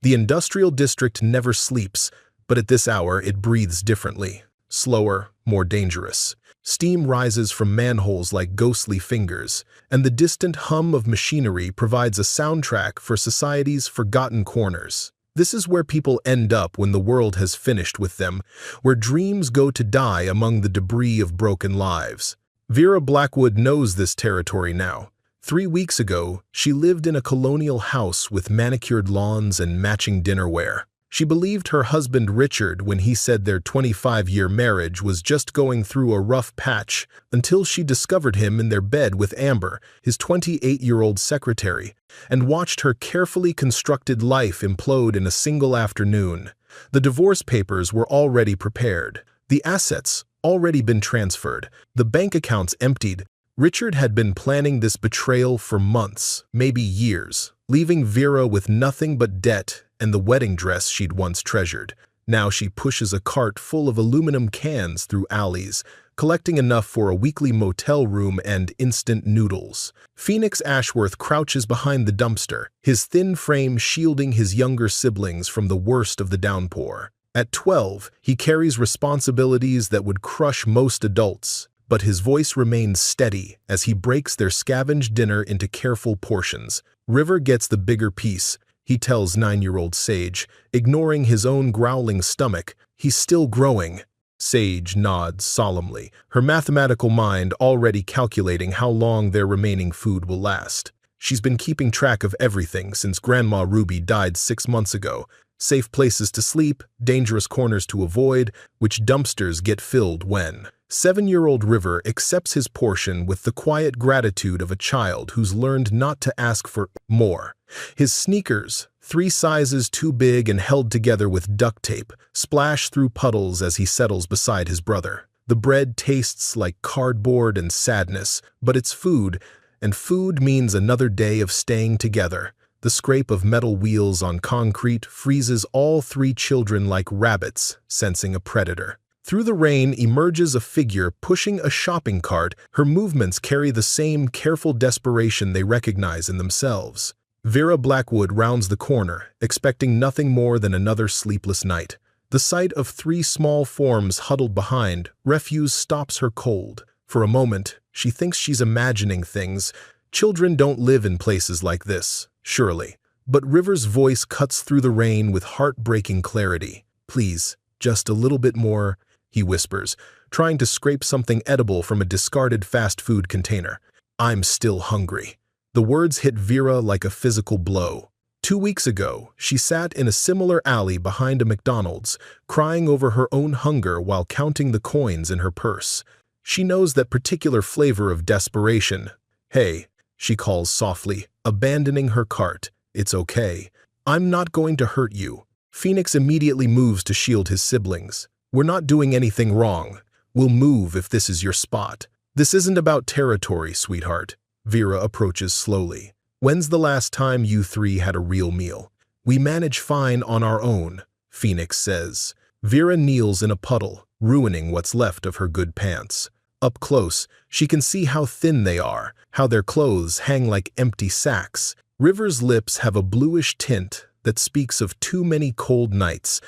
The industrial district never sleeps, but at this hour it breathes differently. Slower, more dangerous. Steam rises from manholes like ghostly fingers, and the distant hum of machinery provides a soundtrack for society's forgotten corners. This is where people end up when the world has finished with them, where dreams go to die among the debris of broken lives. Vera Blackwood knows this territory now. 3 weeks ago, she lived in a colonial house with manicured lawns and matching dinnerware. She believed her husband Richard when he said their 25-year marriage was just going through a rough patch until she discovered him in their bed with Amber, his 28-year-old secretary, and watched her carefully constructed life implode in a single afternoon. The divorce papers were already prepared. The assets already been transferred. The bank accounts emptied. Richard had been planning this betrayal for months, maybe years, leaving Vera with nothing but debt and the wedding dress she'd once treasured. Now she pushes a cart full of aluminum cans through alleys, collecting enough for a weekly motel room and instant noodles. Phoenix Ashworth crouches behind the dumpster, his thin frame shielding his younger siblings from the worst of the downpour. At 12, he carries responsibilities that would crush most adults, but his voice remains steady as he breaks their scavenged dinner into careful portions. River gets the bigger piece, he tells 9-year-old Sage, ignoring his own growling stomach. He's still growing. Sage nods solemnly, her mathematical mind already calculating how long their remaining food will last. She's been keeping track of everything since Grandma Ruby died 6 months ago. Safe places to sleep, dangerous corners to avoid, which dumpsters get filled when. 7-year-old River accepts his portion with the quiet gratitude of a child who's learned not to ask for more. His sneakers, 3 sizes too big and held together with duct tape, splash through puddles as he settles beside his brother. The bread tastes like cardboard and sadness, but it's food, and food means another day of staying together. The scrape of metal wheels on concrete freezes all 3 children like rabbits, sensing a predator. Through the rain emerges a figure pushing a shopping cart. Her movements carry the same careful desperation they recognize in themselves. Vera Blackwood rounds the corner, expecting nothing more than another sleepless night. The sight of 3 small forms huddled behind, refuse stops her cold. For a moment, she thinks she's imagining things. Children don't live in places like this, surely. But River's voice cuts through the rain with heartbreaking clarity. Please, just a little bit more, he whispers, trying to scrape something edible from a discarded fast food container. I'm still hungry. The words hit Vera like a physical blow. 2 weeks ago, she sat in a similar alley behind a McDonald's, crying over her own hunger while counting the coins in her purse. She knows that particular flavor of desperation. Hey, she calls softly, abandoning her cart. It's okay. I'm not going to hurt you. Phoenix immediately moves to shield his siblings. We're not doing anything wrong. We'll move if this is your spot. This isn't about territory, sweetheart. Vera approaches slowly. When's the last time you 3 had a real meal? We manage fine on our own, Phoenix says. Vera kneels in a puddle, ruining what's left of her good pants. Up close, she can see how thin they are, how their clothes hang like empty sacks. River's lips have a bluish tint that speaks of too many cold nights,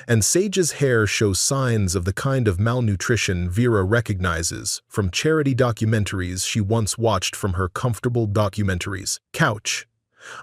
and Sage's hair shows signs of the kind of malnutrition Vera recognizes from charity documentaries she once watched from her comfortable documentaries. Couch.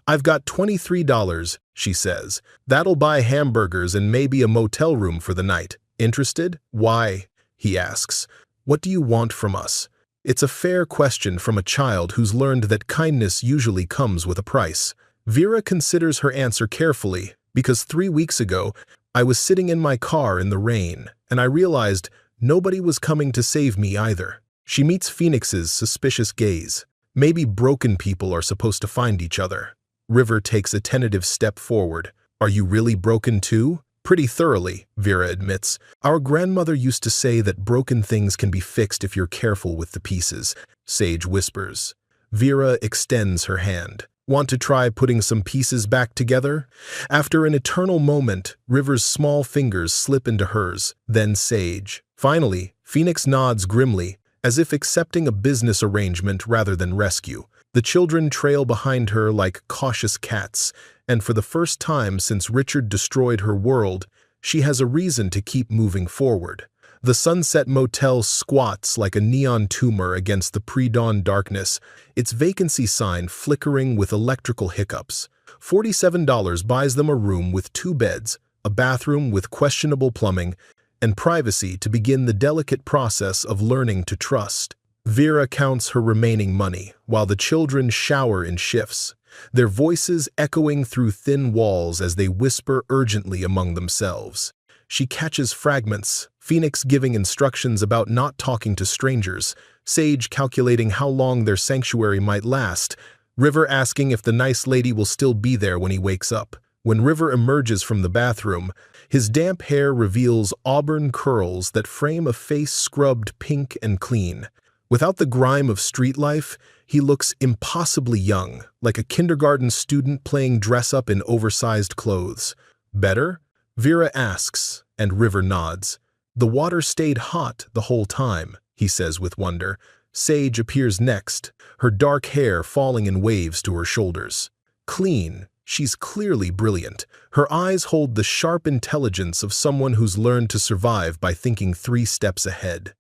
I've got $23, she says. That'll buy hamburgers and maybe a motel room for the night. Interested? Why? He asks. What do you want from us? It's a fair question from a child who's learned that kindness usually comes with a price. Vera considers her answer carefully because 3 weeks ago, I was sitting in my car in the rain, and I realized nobody was coming to save me either. She meets Phoenix's suspicious gaze. Maybe broken people are supposed to find each other. River takes a tentative step forward. Are you really broken too? Pretty thoroughly, Vera admits. Our grandmother used to say that broken things can be fixed if you're careful with the pieces, Sage whispers. Vera extends her hand. Want to try putting some pieces back together? After an eternal moment, River's small fingers slip into hers, then Sage. Finally, Phoenix nods grimly, as if accepting a business arrangement rather than rescue. The children trail behind her like cautious cats, and for the first time since Richard destroyed her world, she has a reason to keep moving forward. The Sunset Motel squats like a neon tumor against the pre-dawn darkness, its vacancy sign flickering with electrical hiccups. $47 buys them a room with 2 beds, a bathroom with questionable plumbing, and privacy to begin the delicate process of learning to trust. Vera counts her remaining money, while the children shower in shifts, their voices echoing through thin walls as they whisper urgently among themselves. She catches fragments, Phoenix giving instructions about not talking to strangers, Sage calculating how long their sanctuary might last, River asking if the nice lady will still be there when he wakes up. When River emerges from the bathroom, his damp hair reveals auburn curls that frame a face scrubbed pink and clean. Without the grime of street life, he looks impossibly young, like a kindergarten student playing dress-up in oversized clothes. Better? Vera asks, and River nods. The water stayed hot the whole time, he says with wonder. Sage appears next, her dark hair falling in waves to her shoulders. Clean, she's clearly brilliant. Her eyes hold the sharp intelligence of someone who's learned to survive by thinking 3 steps ahead.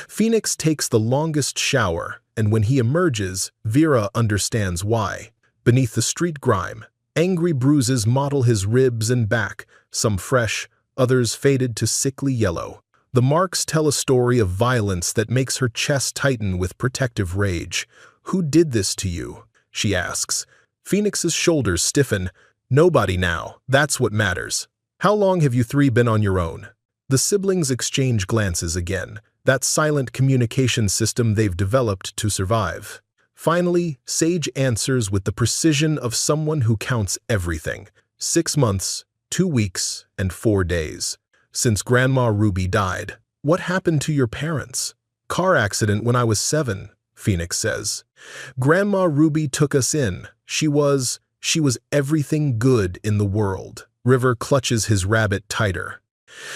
Phoenix takes the longest shower, and when he emerges, Vera understands why. Beneath the street grime, angry bruises mottle his ribs and back, some fresh, others faded to sickly yellow. The marks tell a story of violence that makes her chest tighten with protective rage. "Who did this to you?" she asks. Phoenix's shoulders stiffen. "Nobody now, that's what matters. How long have you 3 been on your own?" The siblings exchange glances again, that silent communication system they've developed to survive. Finally, Sage answers with the precision of someone who counts everything. 6 months, 2 weeks, and 4 days. Since Grandma Ruby died. "What happened to your parents?" "Car accident when I was 7, Phoenix says. "Grandma Ruby took us in. She was everything good in the world." River clutches his rabbit tighter.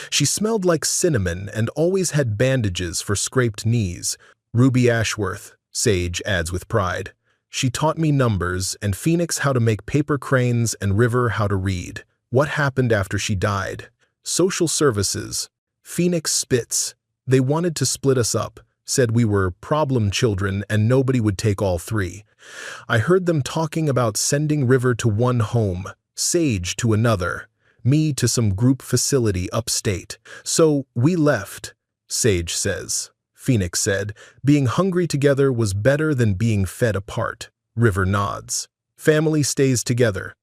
"She smelled like cinnamon and always had bandages for scraped knees." Ruby Ashworth, Sage adds with pride. "She taught me numbers and Phoenix how to make paper cranes and River how to read." "What happened after she died?" "Social services." Phoenix spits. "They wanted to split us up, said we were problem children and nobody would take all 3. I heard them talking about sending River to one home, Sage to another, me to some group facility upstate. So we left," Sage says. Phoenix said, "Being hungry together was better than being fed apart." River nods. "Family stays together."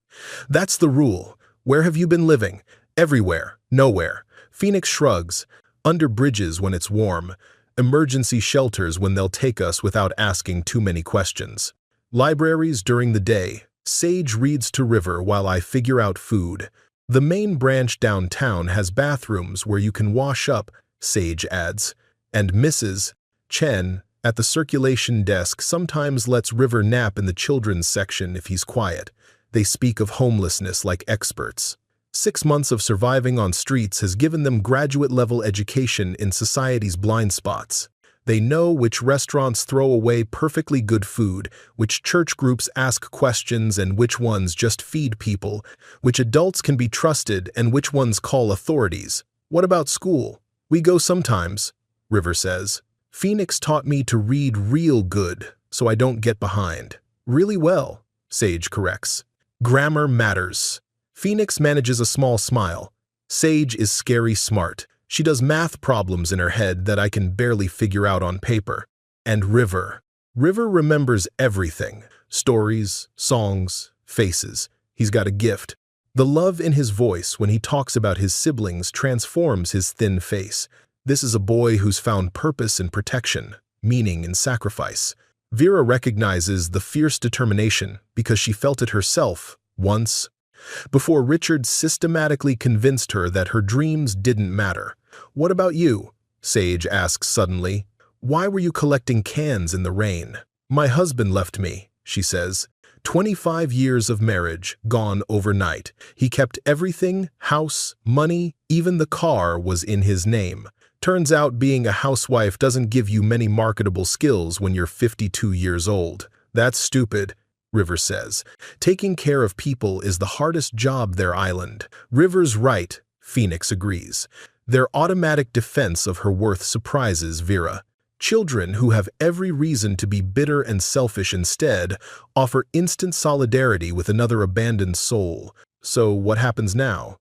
"That's the rule. Where have you been living?" "Everywhere. Nowhere." Phoenix shrugs. "Under bridges when it's warm. Emergency shelters when they'll take us without asking too many questions. Libraries during the day. Sage reads to River while I figure out food. The main branch downtown has bathrooms where you can wash up," Sage adds. "And Mrs. Chen, at the circulation desk, sometimes lets River nap in the children's section if he's quiet. They speak of homelessness like experts. 6 months of surviving on streets has given them graduate-level education in society's blind spots. They know which restaurants throw away perfectly good food, which church groups ask questions and which ones just feed people, which adults can be trusted and which ones call authorities. What about school? We go sometimes," River says. "Phoenix taught me to read real good, so I don't get behind." "Really well," Sage corrects. "Grammar matters." Phoenix manages a small smile. Sage is scary smart. She does math problems in her head that I can barely figure out on paper. And River. River remembers everything. Stories, songs, faces. He's got a gift. The love in his voice when he talks about his siblings transforms his thin face. This is a boy who's found purpose in protection, meaning in sacrifice. Vera recognizes the fierce determination because she felt it herself once, before Richard systematically convinced her that her dreams didn't matter. "What about you?" Sage asks suddenly. "Why were you collecting cans in the rain?" "My husband left me," she says. 25 years of marriage, gone overnight. He kept everything, house, money, even the car was in his name. Turns out being a housewife doesn't give you many marketable skills when you're 52 years old. That's stupid, River says. Taking care of people is the hardest job their island. River's right, Phoenix agrees. Their automatic defense of her worth surprises Vera. Children who have every reason to be bitter and selfish instead offer instant solidarity with another abandoned soul. So what happens now?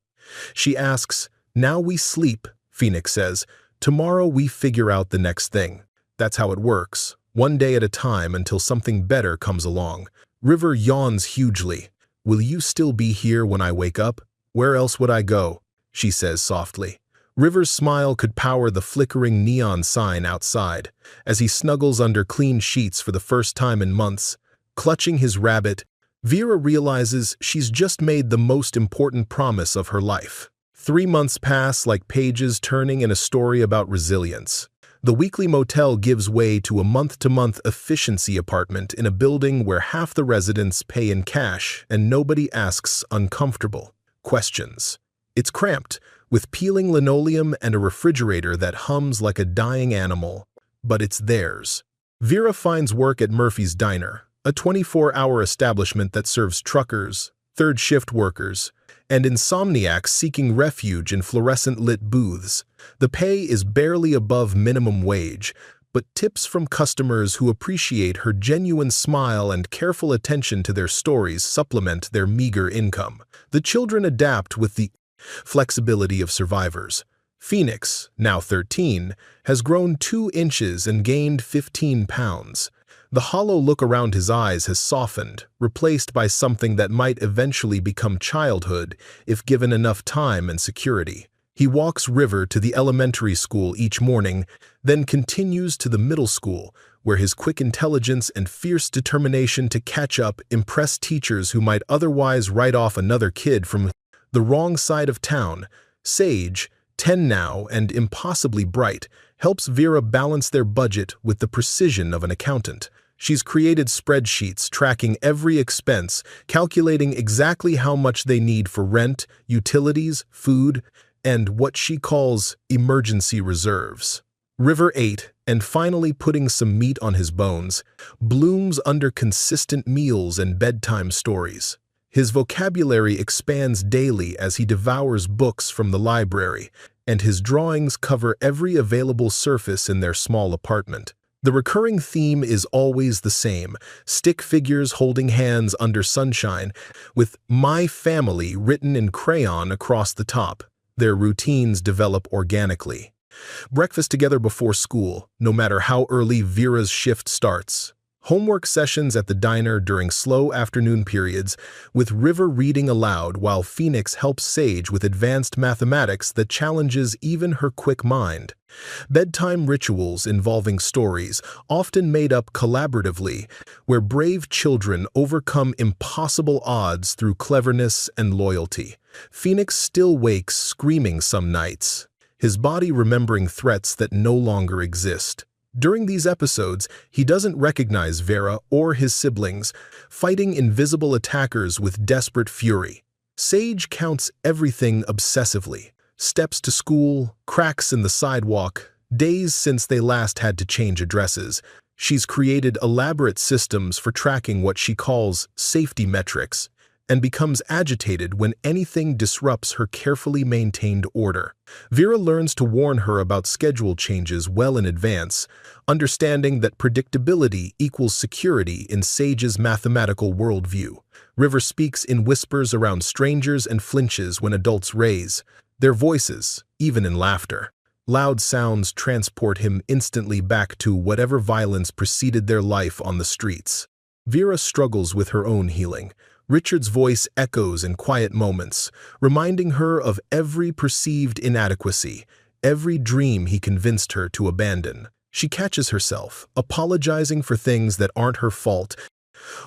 She asks. Now we sleep, Phoenix says. Tomorrow we figure out the next thing. That's how it works, one day at a time until something better comes along. River yawns hugely. Will you still be here when I wake up? Where else would I go? She says softly. River's smile could power the flickering neon sign outside as he snuggles under clean sheets for the first time in months. Clutching his rabbit, Vera realizes she's just made the most important promise of her life. 3 months pass like pages turning in a story about resilience. The weekly motel gives way to a month-to-month efficiency apartment in a building where half the residents pay in cash and nobody asks uncomfortable questions. It's cramped, with peeling linoleum and a refrigerator that hums like a dying animal, but it's theirs. Vera finds work at Murphy's Diner, a 24-hour establishment that serves truckers, third-shift workers, and insomniacs seeking refuge in fluorescent-lit booths. The pay is barely above minimum wage, but tips from customers who appreciate her genuine smile and careful attention to their stories supplement their meager income. The children adapt with the flexibility of survivors. Phoenix, now 13, has grown 2 inches and gained 15 pounds. The hollow look around his eyes has softened, replaced by something that might eventually become childhood if given enough time and security. He walks River to the elementary school each morning, then continues to the middle school, where his quick intelligence and fierce determination to catch up impress teachers who might otherwise write off another kid from the wrong side of town. Sage, 10 now and impossibly bright, helps Vera balance their budget with the precision of an accountant. She's created spreadsheets tracking every expense, calculating exactly how much they need for rent, utilities, food, and what she calls emergency reserves. River 8, and finally putting some meat on his bones, blooms under consistent meals and bedtime stories. His vocabulary expands daily as he devours books from the library, and his drawings cover every available surface in their small apartment. The recurring theme is always the same: stick figures holding hands under sunshine, with "My Family" written in crayon across the top. Their routines develop organically. Breakfast together before school, no matter how early Vera's shift starts. Homework sessions at the diner during slow afternoon periods, with River reading aloud while Phoenix helps Sage with advanced mathematics that challenges even her quick mind. Bedtime rituals involving stories, often made up collaboratively, where brave children overcome impossible odds through cleverness and loyalty. Phoenix still wakes screaming some nights, his body remembering threats that no longer exist. During these episodes, he doesn't recognize Vera or his siblings, fighting invisible attackers with desperate fury. Sage counts everything obsessively: steps to school, cracks in the sidewalk, days since they last had to change addresses. She's created elaborate systems for tracking what she calls safety metrics, and becomes agitated when anything disrupts her carefully maintained order. Vera learns to warn her about schedule changes well in advance, understanding that predictability equals security in Sage's mathematical worldview. River speaks in whispers around strangers and flinches when adults raise their voices, even in laughter. Loud sounds transport him instantly back to whatever violence preceded their life on the streets. Vera struggles with her own healing. Richard's voice echoes in quiet moments, reminding her of every perceived inadequacy, every dream he convinced her to abandon. She catches herself, apologizing for things that aren't her fault,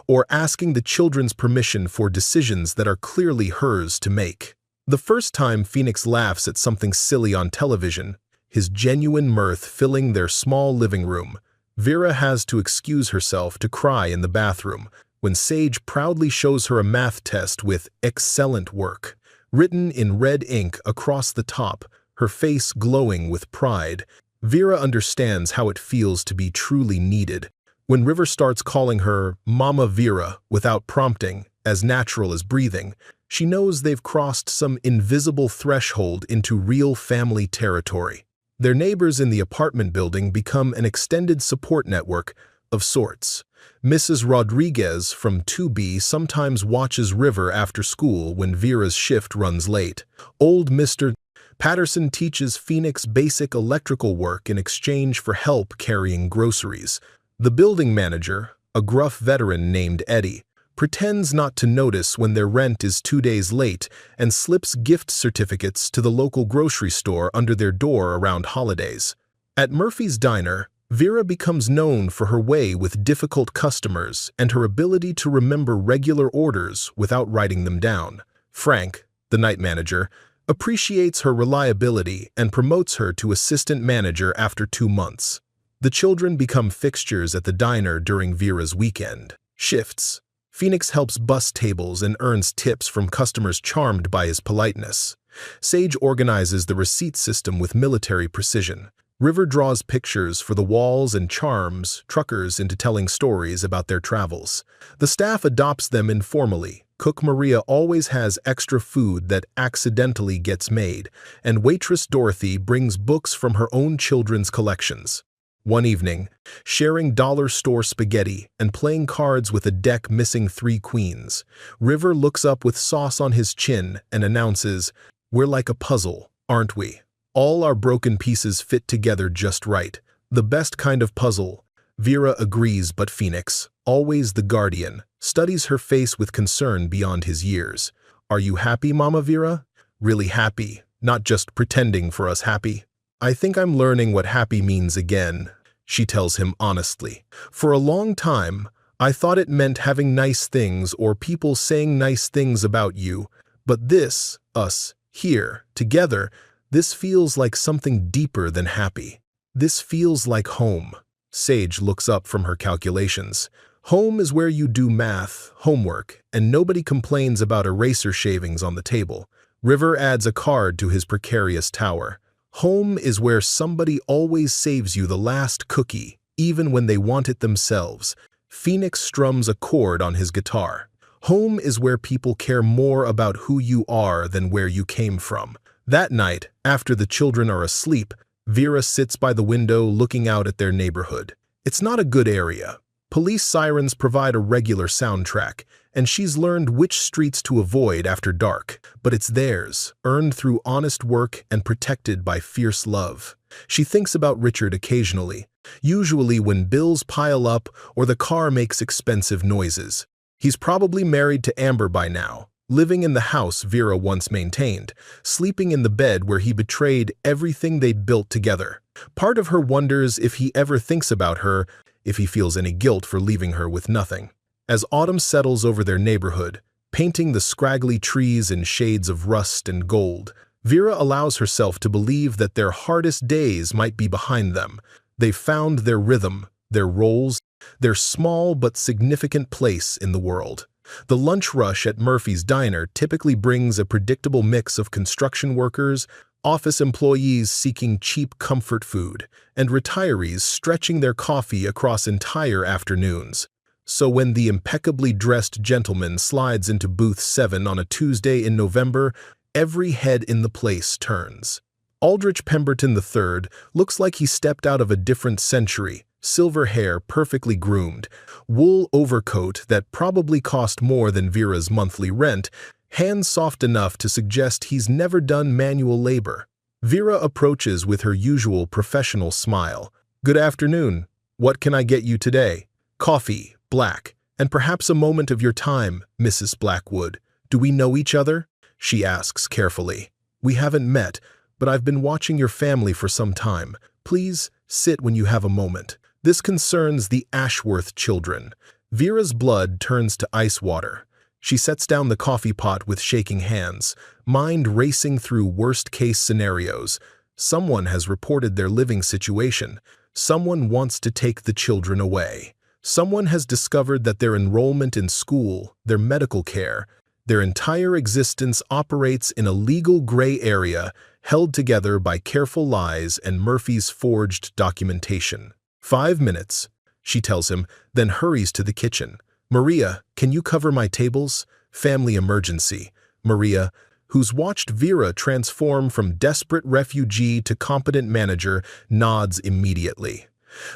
or asking the children's permission for decisions that are clearly hers to make. The first time Phoenix laughs at something silly on television, his genuine mirth filling their small living room, Vera has to excuse herself to cry in the bathroom when Sage proudly shows her a math test with "excellent work" written in red ink across the top, her face glowing with pride. Vera understands how it feels to be truly needed, When River starts calling her Mama Vera without prompting, as natural as breathing, she knows they've crossed some invisible threshold into real family territory. Their neighbors in the apartment building become an extended support network of sorts. Mrs. Rodriguez from 2B sometimes watches River after school when Vera's shift runs late. Old Mr. Patterson teaches Phoenix basic electrical work in exchange for help carrying groceries. The building manager, a gruff veteran named Eddie, pretends not to notice when their rent is 2 days late and slips gift certificates to the local grocery store under their door around holidays. At Murphy's Diner, Vera becomes known for her way with difficult customers and her ability to remember regular orders without writing them down. Frank, the night manager, appreciates her reliability and promotes her to assistant manager after 2 months. The children become fixtures at the diner during Vera's weekend shifts. Phoenix helps bus tables and earns tips from customers charmed by his politeness. Sage organizes the receipt system with military precision. River draws pictures for the walls and charms truckers into telling stories about their travels. The staff adopts them informally. Cook Maria always has extra food that accidentally gets made, and waitress Dorothy brings books from her own children's collections. One evening, sharing dollar store spaghetti and playing cards with a deck missing 3 queens, River looks up with sauce on his chin and announces, "We're like a puzzle, aren't we? All our broken pieces fit together just right. The best kind of puzzle." Vera agrees, but Phoenix, always the guardian, studies her face with concern beyond his years. "Are you happy, Mama Vera? Really happy, not just pretending for us happy?" "I think I'm learning what happy means again," she tells him honestly. "For a long time, I thought it meant having nice things or people saying nice things about you, but this, us, here, together, this feels like something deeper than happy. This feels like home." Sage looks up from her calculations. Home is where you do math, homework, and nobody complains about eraser shavings on the table. River adds a card to his precarious tower. Home is where somebody always saves you the last cookie, even when they want it themselves. Phoenix strums a chord on his guitar. Home is where people care more about who you are than where you came from. That night, after the children are asleep, Vera sits by the window looking out at their neighborhood. It's not a good area. Police sirens provide a regular soundtrack, and she's learned which streets to avoid after dark, but it's theirs, earned through honest work and protected by fierce love. She thinks about Richard occasionally, usually when bills pile up or the car makes expensive noises. He's probably married to Amber by now, living in the house Vera once maintained, sleeping in the bed where he betrayed everything they'd built together. Part of her wonders if he ever thinks about her, if he feels any guilt for leaving her with nothing. As autumn settles over their neighborhood, painting the scraggly trees in shades of rust and gold, Vera allows herself to believe that their hardest days might be behind them. They've found their rhythm, their roles, their small but significant place in the world. The lunch rush at Murphy's Diner typically brings a predictable mix of construction workers, office employees seeking cheap comfort food, and retirees stretching their coffee across entire afternoons. So when the impeccably dressed gentleman slides into booth 7 on a Tuesday in November, every head in the place turns. Aldrich Pemberton III looks like he stepped out of a different century, silver hair perfectly groomed, wool overcoat that probably cost more than Vera's monthly rent, hands soft enough to suggest he's never done manual labor. Vera approaches with her usual professional smile. "Good afternoon. What can I get you today?" "Coffee, black, and perhaps a moment of your time, Mrs. Blackwood. Do we know each other?" she asks carefully. "We haven't met, but I've been watching your family for some time. Please sit when you have a moment. This concerns the Ashworth children." Vera's blood turns to ice water. She sets down the coffee pot with shaking hands, mind racing through worst-case scenarios. Someone has reported their living situation. Someone wants to take the children away. Someone has discovered that their enrollment in school, their medical care, their entire existence operates in a legal gray area held together by careful lies and Murphy's forged documentation. 5 minutes. she tells him, then hurries to the kitchen. Maria, can you cover my tables? Family emergency. Maria, who's watched Vera transform from desperate refugee to competent manager, nods immediately.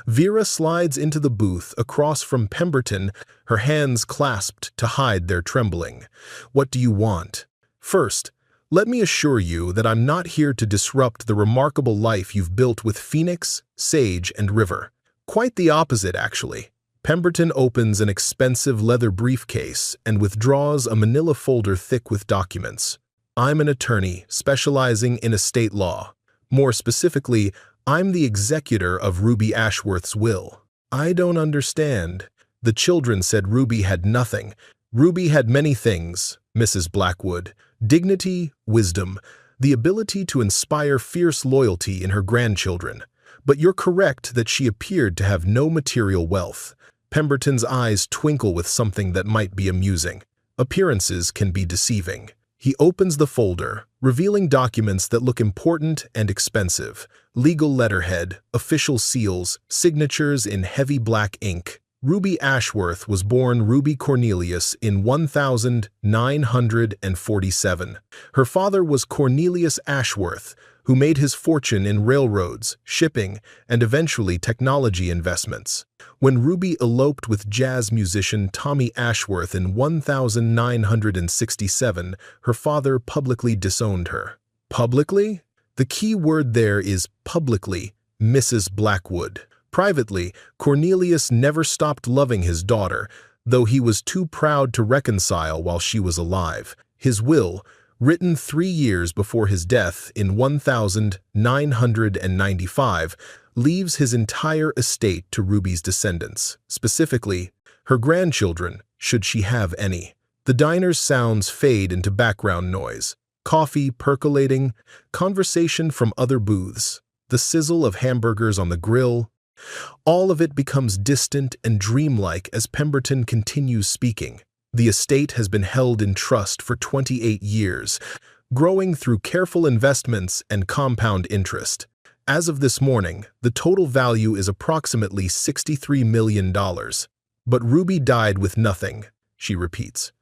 Vera slides into the booth across from Pemberton, her hands clasped to hide their trembling. What do you want? First, let me assure you that I'm not here to disrupt the remarkable life you've built with Phoenix, Sage, and River. Quite the opposite, actually. Pemberton opens an expensive leather briefcase and withdraws a manila folder thick with documents. I'm an attorney specializing in estate law. More specifically, I'm the executor of Ruby Ashworth's will. I don't understand. The children said Ruby had nothing. Ruby had many things, Mrs. Blackwood. Dignity, wisdom, the ability to inspire fierce loyalty in her grandchildren. But you're correct that she appeared to have no material wealth. Pemberton's eyes twinkle with something that might be amusing. Appearances can be deceiving. He opens the folder, revealing documents that look important and expensive. Legal letterhead, official seals, signatures in heavy black ink. Ruby Ashworth was born Ruby Cornelius in 1947. Her father was Cornelius Ashworth, who made his fortune in railroads, shipping, and eventually technology investments. When Ruby eloped with jazz musician Tommy Ashworth in 1967, her father publicly disowned her. Publicly? The key word there is publicly, Mrs. Blackwood. Privately, Cornelius never stopped loving his daughter, though he was too proud to reconcile while she was alive. His will, written 3 years before his death in 1995, leaves his entire estate to Ruby's descendants, specifically her grandchildren, should she have any. The diner's sounds fade into background noise. Coffee percolating, conversation from other booths, the sizzle of hamburgers on the grill. All of it becomes distant and dreamlike as Pemberton continues speaking. The estate has been held in trust for 28 years, growing through careful investments and compound interest. As of this morning, the total value is approximately $63 million. But Ruby died with nothing, she repeats.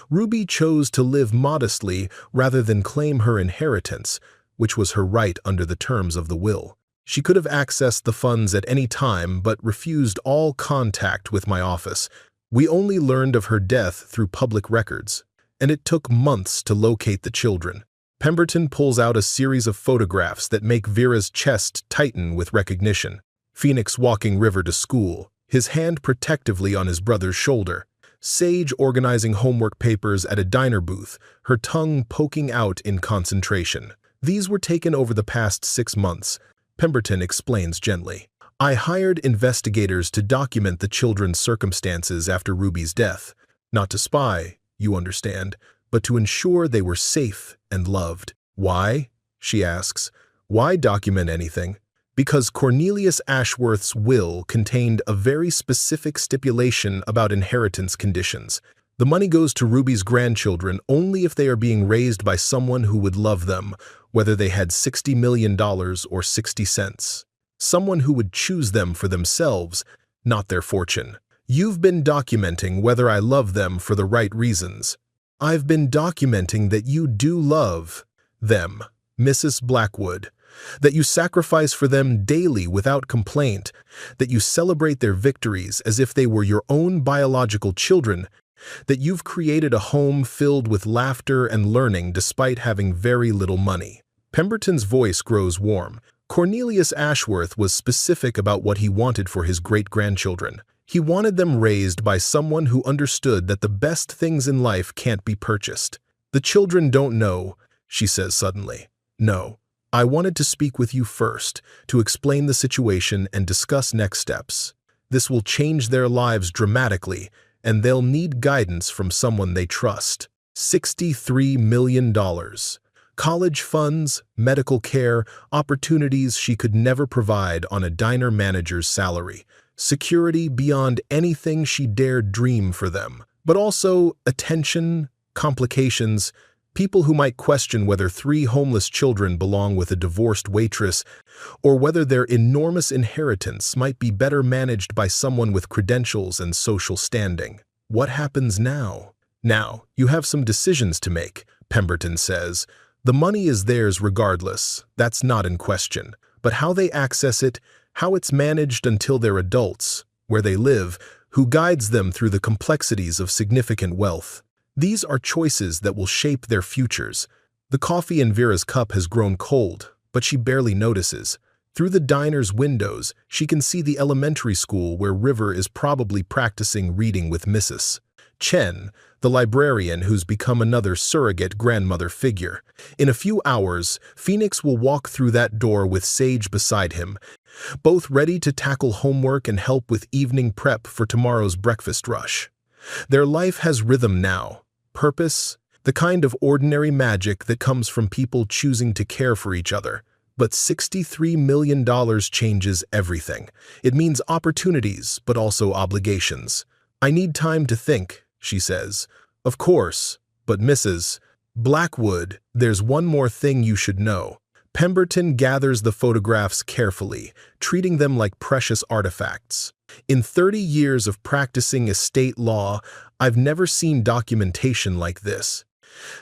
Ruby chose to live modestly rather than claim her inheritance, which was her right under the terms of the will. She could have accessed the funds at any time but refused all contact with my office. We only learned of her death through public records, and it took months to locate the children. Pemberton pulls out a series of photographs that make Vera's chest tighten with recognition. Phoenix walking River to school, his hand protectively on his brother's shoulder. Sage organizing homework papers at a diner booth, her tongue poking out in concentration. These were taken over the past 6 months, Pemberton explains gently. I hired investigators to document the children's circumstances after Ruby's death. Not to spy, you understand, but to ensure they were safe and loved. Why? She asks. Why document anything? Because Cornelius Ashworth's will contained a very specific stipulation about inheritance conditions. The money goes to Ruby's grandchildren only if they are being raised by someone who would love them, whether they had $60 million or 60 cents. Someone who would choose them for themselves, not their fortune. You've been documenting whether I love them for the right reasons. I've been documenting that you do love them, Mrs. Blackwood, that you sacrifice for them daily without complaint, that you celebrate their victories as if they were your own biological children, that you've created a home filled with laughter and learning despite having very little money. Pemberton's voice grows warm. Cornelius Ashworth was specific about what he wanted for his great-grandchildren. He wanted them raised by someone who understood that the best things in life can't be purchased. The children don't know, she says suddenly. No, I wanted to speak with you first, to explain the situation and discuss next steps. This will change their lives dramatically, and they'll need guidance from someone they trust. $63 million. College funds, medical care, opportunities she could never provide on a diner manager's salary. Security beyond anything she dared dream for them. But also attention, complications, People who might question whether 3 homeless children belong with a divorced waitress or whether their enormous inheritance might be better managed by someone with credentials and social standing. What happens now? Now, you have some decisions to make, Pemberton says. The money is theirs regardless, that's not in question. But how they access it, how it's managed until they're adults, where they live, who guides them through the complexities of significant wealth. These are choices that will shape their futures. The coffee in Vera's cup has grown cold, but she barely notices. Through the diner's windows, she can see the elementary school where River is probably practicing reading with Mrs. Chen, the librarian who's become another surrogate grandmother figure. In a few hours, Phoenix will walk through that door with Sage beside him, both ready to tackle homework and help with evening prep for tomorrow's breakfast rush. Their life has rhythm now, purpose, the kind of ordinary magic that comes from people choosing to care for each other. But $63 million changes everything. It means opportunities, but also obligations. I need time to think, she says. Of course, but Mrs. Blackwood, there's one more thing you should know. Pemberton gathers the photographs carefully, treating them like precious artifacts. In 30 years of practicing estate law, I've never seen documentation like this.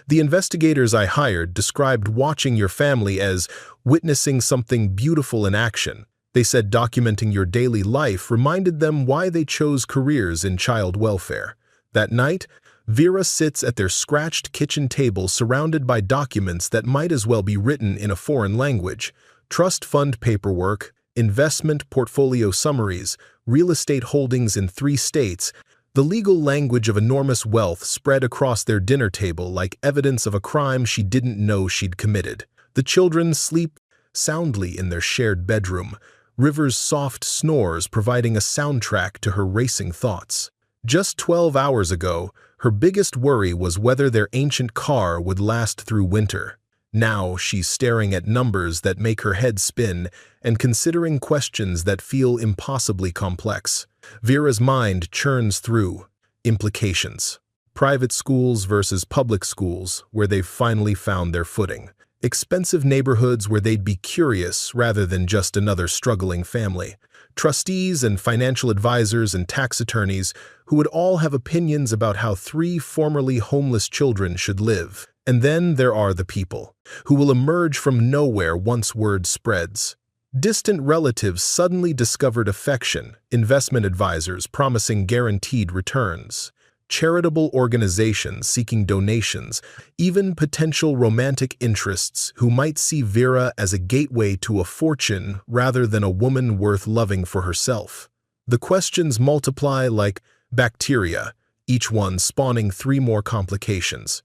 The investigators I hired described watching your family as witnessing something beautiful in action. They said documenting your daily life reminded them why they chose careers in child welfare. That night, Vera sits at their scratched kitchen table surrounded by documents that might as well be written in a foreign language. Trust fund paperwork, investment portfolio summaries, real estate holdings in 3 states, the legal language of enormous wealth spread across their dinner table like evidence of a crime she didn't know she'd committed. The children sleep soundly in their shared bedroom, River's soft snores providing a soundtrack to her racing thoughts. Just 12 hours ago, her biggest worry was whether their ancient car would last through winter. Now she's staring at numbers that make her head spin and considering questions that feel impossibly complex. Vera's mind churns through implications. Private schools versus public schools, where they've finally found their footing. Expensive neighborhoods where they'd be curious rather than just another struggling family. Trustees and financial advisors and tax attorneys who would all have opinions about how 3 formerly homeless children should live. And then there are the people who will emerge from nowhere once word spreads. Distant relatives suddenly discovered affection, investment advisors promising guaranteed returns, charitable organizations seeking donations, even potential romantic interests who might see Vera as a gateway to a fortune rather than a woman worth loving for herself. The questions multiply like bacteria, each one spawning 3 more complications.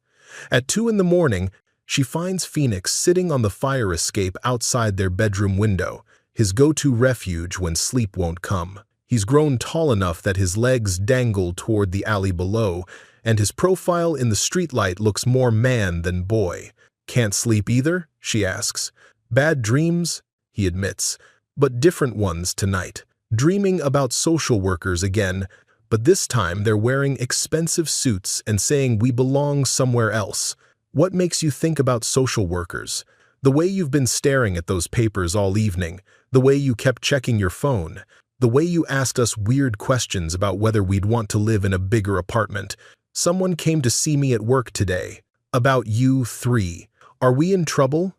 At 2 in the morning, she finds Phoenix sitting on the fire escape outside their bedroom window, his go-to refuge when sleep won't come. He's grown tall enough that his legs dangle toward the alley below, and his profile in the streetlight looks more man than boy. Can't sleep either? She asks. Bad dreams? He admits. But different ones tonight. Dreaming about social workers again, but this time they're wearing expensive suits and saying we belong somewhere else. What makes you think about social workers? The way you've been staring at those papers all evening, the way you kept checking your phone, the way you asked us weird questions about whether we'd want to live in a bigger apartment. Someone came to see me at work today. About you 3. Are we in trouble?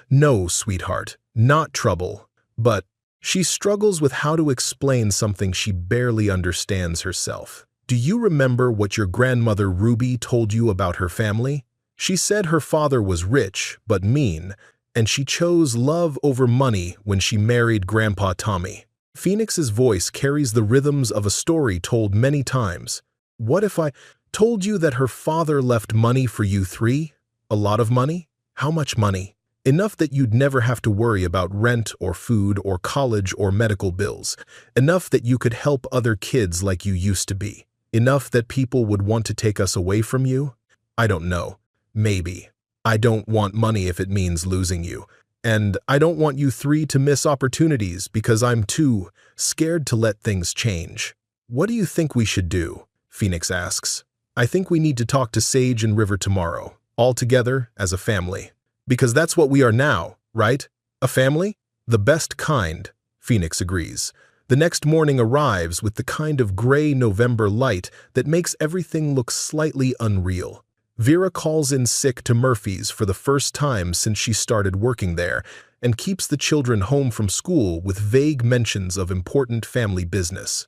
No, sweetheart, not trouble. But she struggles with how to explain something she barely understands herself. Do you remember what your grandmother Ruby told you about her family? She said her father was rich but mean, and she chose love over money when she married Grandpa Tommy. Phoenix's voice carries the rhythms of a story told many times. What if I told you that her father left money for you 3? A lot of money? How much money? Enough that you'd never have to worry about rent or food or college or medical bills. Enough that you could help other kids like you used to be. Enough that people would want to take us away from you? I don't know. Maybe. I don't want money if it means losing you. And I don't want you 3 to miss opportunities because I'm too scared to let things change. What do you think we should do? Phoenix asks. I think we need to talk to Sage and River tomorrow. all together as a family. Because that's what we are now, right? A family? The best kind, Phoenix agrees. The next morning arrives with the kind of gray November light that makes everything look slightly unreal. Vera calls in sick to Murphy's for the first time since she started working there and keeps the children home from school with vague mentions of important family business.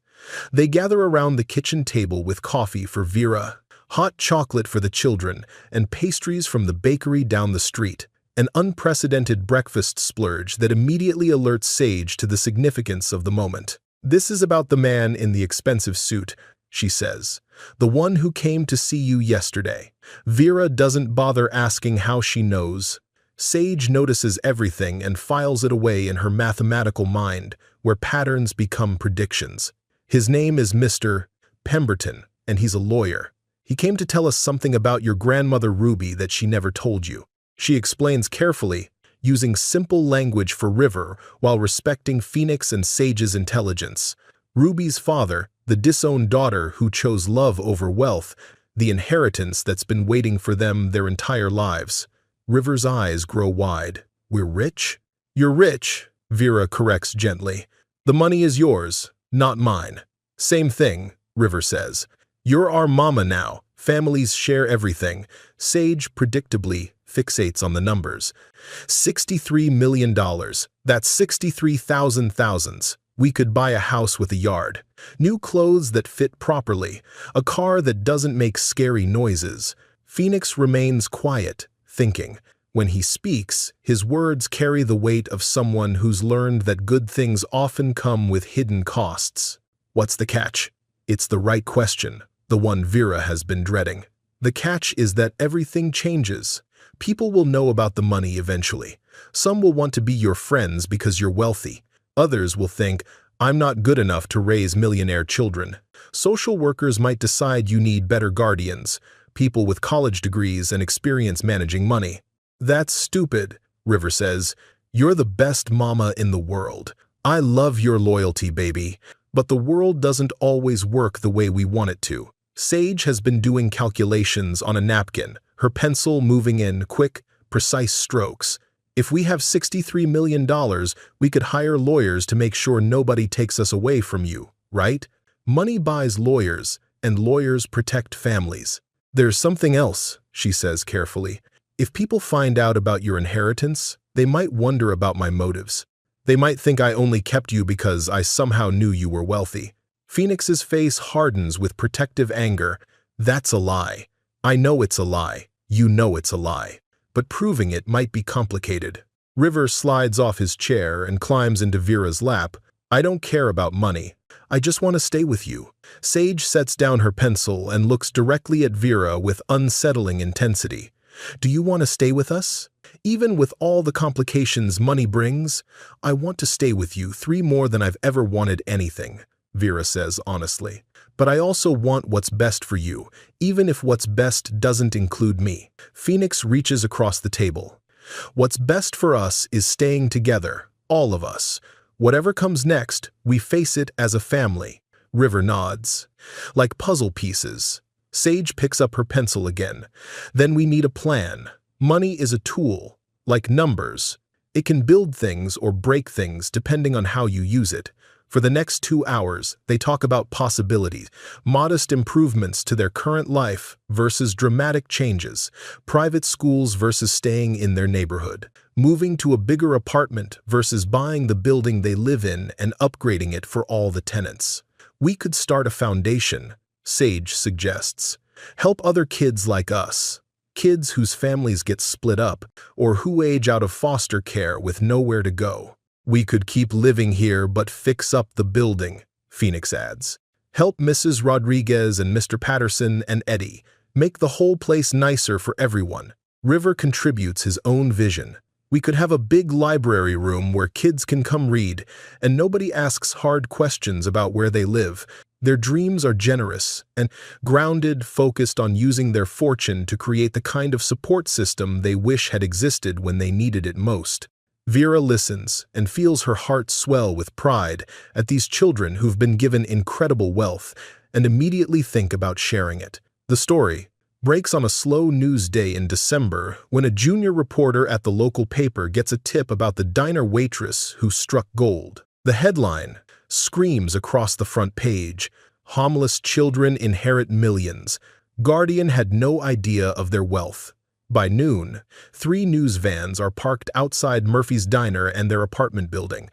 They gather around the kitchen table with coffee for Vera, hot chocolate for the children, and pastries from the bakery down the street. An unprecedented breakfast splurge that immediately alerts Sage to the significance of the moment. "This is about the man in the expensive suit," she says. "The one who came to see you yesterday." Vera doesn't bother asking how she knows. Sage notices everything and files it away in her mathematical mind, where patterns become predictions. "His name is Mr. Pemberton, and he's a lawyer. He came to tell us something about your grandmother Ruby that she never told you." She explains carefully, using simple language for River while respecting Phoenix and Sage's intelligence. Ruby's father, the disowned daughter who chose love over wealth, the inheritance that's been waiting for them their entire lives. River's eyes grow wide. "We're rich?" "You're rich," Vera corrects gently. "The money is yours, not mine." "Same thing," River says. "You're our mama now. Families share everything." Sage predictably fixates on the numbers. $63 million. That's 63,000 thousands. We could buy a house with a yard. New clothes that fit properly. A car that doesn't make scary noises. Phoenix remains quiet, thinking. When he speaks, his words carry the weight of someone who's learned that good things often come with hidden costs. What's the catch? It's the right question, the one Vera has been dreading. The catch is that everything changes. People will know about the money eventually. Some will want to be your friends because you're wealthy. Others will think, "I'm not good enough to raise millionaire children." Social workers might decide you need better guardians, people with college degrees and experience managing money. "That's stupid," River says. "You're the best mama in the world. I love your loyalty, baby. But the world doesn't always work the way we want it to." Sage has been doing calculations on a napkin, her pencil moving in quick, precise strokes. "If we have $63 million, we could hire lawyers to make sure nobody takes us away from you, right? Money buys lawyers, and lawyers protect families." "There's something else," she says carefully. "If people find out about your inheritance, they might wonder about my motives. They might think I only kept you because I somehow knew you were wealthy." Phoenix's face hardens with protective anger. "That's a lie. I know it's a lie. You know it's a lie. But proving it might be complicated." River slides off his chair and climbs into Vera's lap. "I don't care about money. I just want to stay with you." Sage sets down her pencil and looks directly at Vera with unsettling intensity. "Do you want to stay with us? Even with all the complications money brings?" "I want to stay with you 3 more than I've ever wanted anything," Vera says honestly. "But I also want what's best for you, even if what's best doesn't include me." Phoenix reaches across the table. "What's best for us is staying together, all of us. Whatever comes next, we face it as a family." River nods. "Like puzzle pieces." Sage picks up her pencil again. "Then we need a plan. Money is a tool, like numbers. It can build things or break things depending on how you use it." For the next 2 hours, they talk about possibilities, modest improvements to their current life versus dramatic changes, private schools versus staying in their neighborhood, moving to a bigger apartment versus buying the building they live in and upgrading it for all the tenants. "We could start a foundation," Sage suggests. "Help other kids like us. Kids whose families get split up or who age out of foster care with nowhere to go. We could keep living here but fix up the building," Phoenix adds. "Help Mrs. Rodriguez and Mr. Patterson and Eddie. Make the whole place nicer for everyone." River contributes his own vision. "We could have a big library room where kids can come read, and nobody asks hard questions about where they live. Their dreams are generous and grounded, focused on using their fortune to create the kind of support system they wish had existed when they needed it most." Vera listens and feels her heart swell with pride at these children who've been given incredible wealth and immediately think about sharing it. The story, breaks on a slow news day in December when a junior reporter at the local paper gets a tip about the diner waitress who struck gold. The headline screams across the front page, "Homeless children inherit millions. Guardian had no idea of their wealth." By noon, 3 news vans are parked outside Murphy's Diner and their apartment building.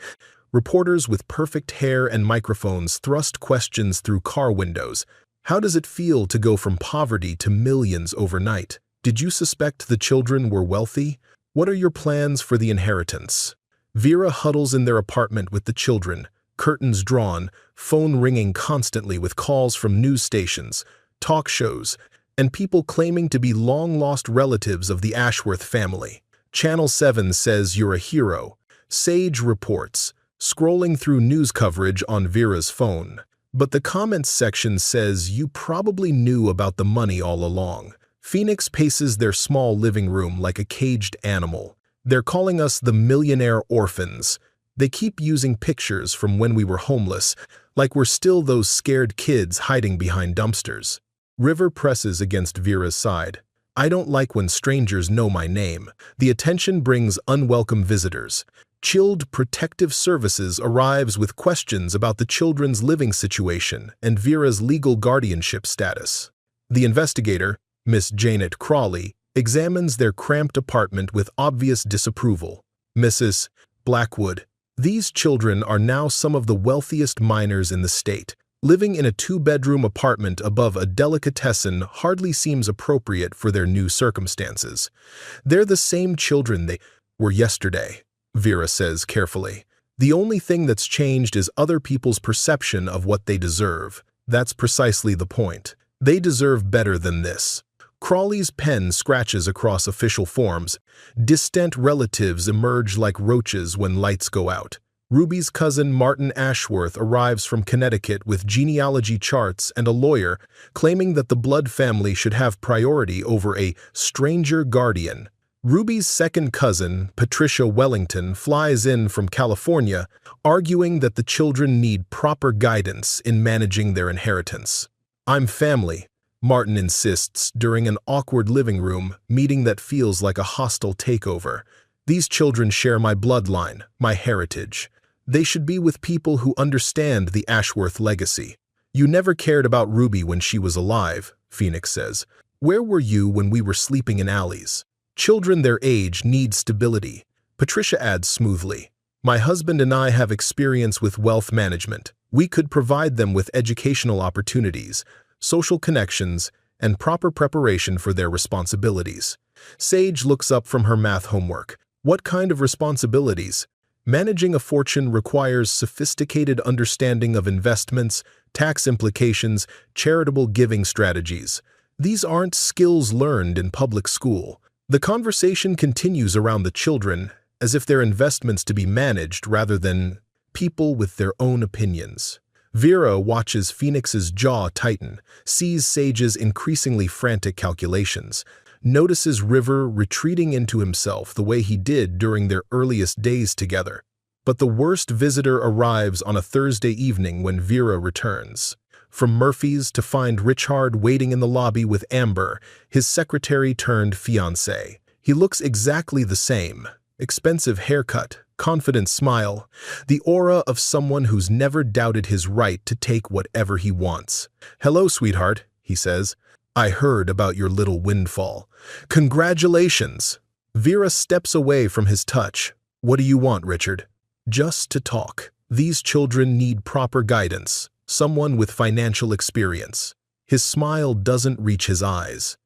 Reporters with perfect hair and microphones thrust questions through car windows. How does it feel to go from poverty to millions overnight? Did you suspect the children were wealthy? What are your plans for the inheritance? Vera huddles in their apartment with the children, curtains drawn, phone ringing constantly with calls from news stations, talk shows, and people claiming to be long-lost relatives of the Ashworth family. Channel 7 says you're a hero. Sage reports, scrolling through news coverage on Vera's phone. But the comments section says you probably knew about the money all along. Phoenix paces their small living room like a caged animal. They're calling us the millionaire orphans. They keep using pictures from when we were homeless, like we're still those scared kids hiding behind dumpsters. River presses against Vera's side. I don't like when strangers know my name. The attention brings unwelcome visitors. Chilled Protective Services arrives with questions about the children's living situation and Vera's legal guardianship status. The investigator, Miss Janet Crawley, examines their cramped apartment with obvious disapproval. Mrs. Blackwood, these children are now some of the wealthiest miners in the state. Living in a 2-bedroom apartment above a delicatessen hardly seems appropriate for their new circumstances. They're the same children they were yesterday, Vera says carefully. The only thing that's changed is other people's perception of what they deserve. That's precisely the point. They deserve better than this. Crawley's pen scratches across official forms. Distant relatives emerge like roaches when lights go out. Ruby's cousin Martin Ashworth arrives from Connecticut with genealogy charts and a lawyer claiming that the blood family should have priority over a stranger guardian. Ruby's second cousin, Patricia Wellington, flies in from California, arguing that the children need proper guidance in managing their inheritance. I'm family, Martin insists during an awkward living room meeting that feels like a hostile takeover. These children share my bloodline, my heritage. They should be with people who understand the Ashworth legacy. You never cared about Ruby when she was alive, Phoenix says. Where were you when we were sleeping in alleys? Children their age need stability. Patricia adds smoothly. My husband and I have experience with wealth management. We could provide them with educational opportunities, social connections, and proper preparation for their responsibilities. Sage looks up from her math homework. What kind of responsibilities? Managing a fortune requires sophisticated understanding of investments, tax implications, charitable giving strategies. These aren't skills learned in public school. The conversation continues around the children, as if they're investments to be managed rather than people with their own opinions. Vera watches Phoenix's jaw tighten, sees Sage's increasingly frantic calculations, notices River retreating into himself the way he did during their earliest days together. But the worst visitor arrives on a Thursday evening when Vera returns. From Murphy's to find Richard waiting in the lobby with Amber, his secretary turned fiancé. He looks exactly the same. Expensive haircut, confident smile, the aura of someone who's never doubted his right to take whatever he wants. Hello, sweetheart, he says. I heard about your little windfall. Congratulations! Vera steps away from his touch. What do you want, Richard? Just to talk. These children need proper guidance, someone with financial experience. His smile doesn't reach his eyes.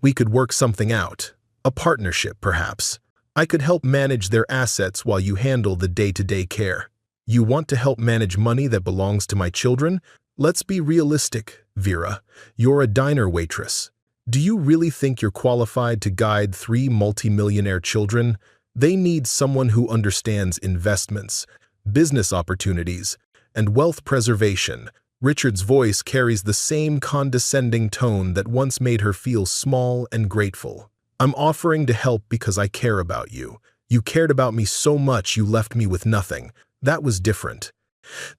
We could work something out. A partnership, perhaps. I could help manage their assets while you handle the day-to-day care. You want to help manage money that belongs to my children? Let's be realistic, Vera. You're a diner waitress. Do you really think you're qualified to guide 3 multimillionaire children? They need someone who understands investments, business opportunities, and wealth preservation. Richard's voice carries the same condescending tone that once made her feel small and grateful. I'm offering to help because I care about you. You cared about me so much you left me with nothing. That was different.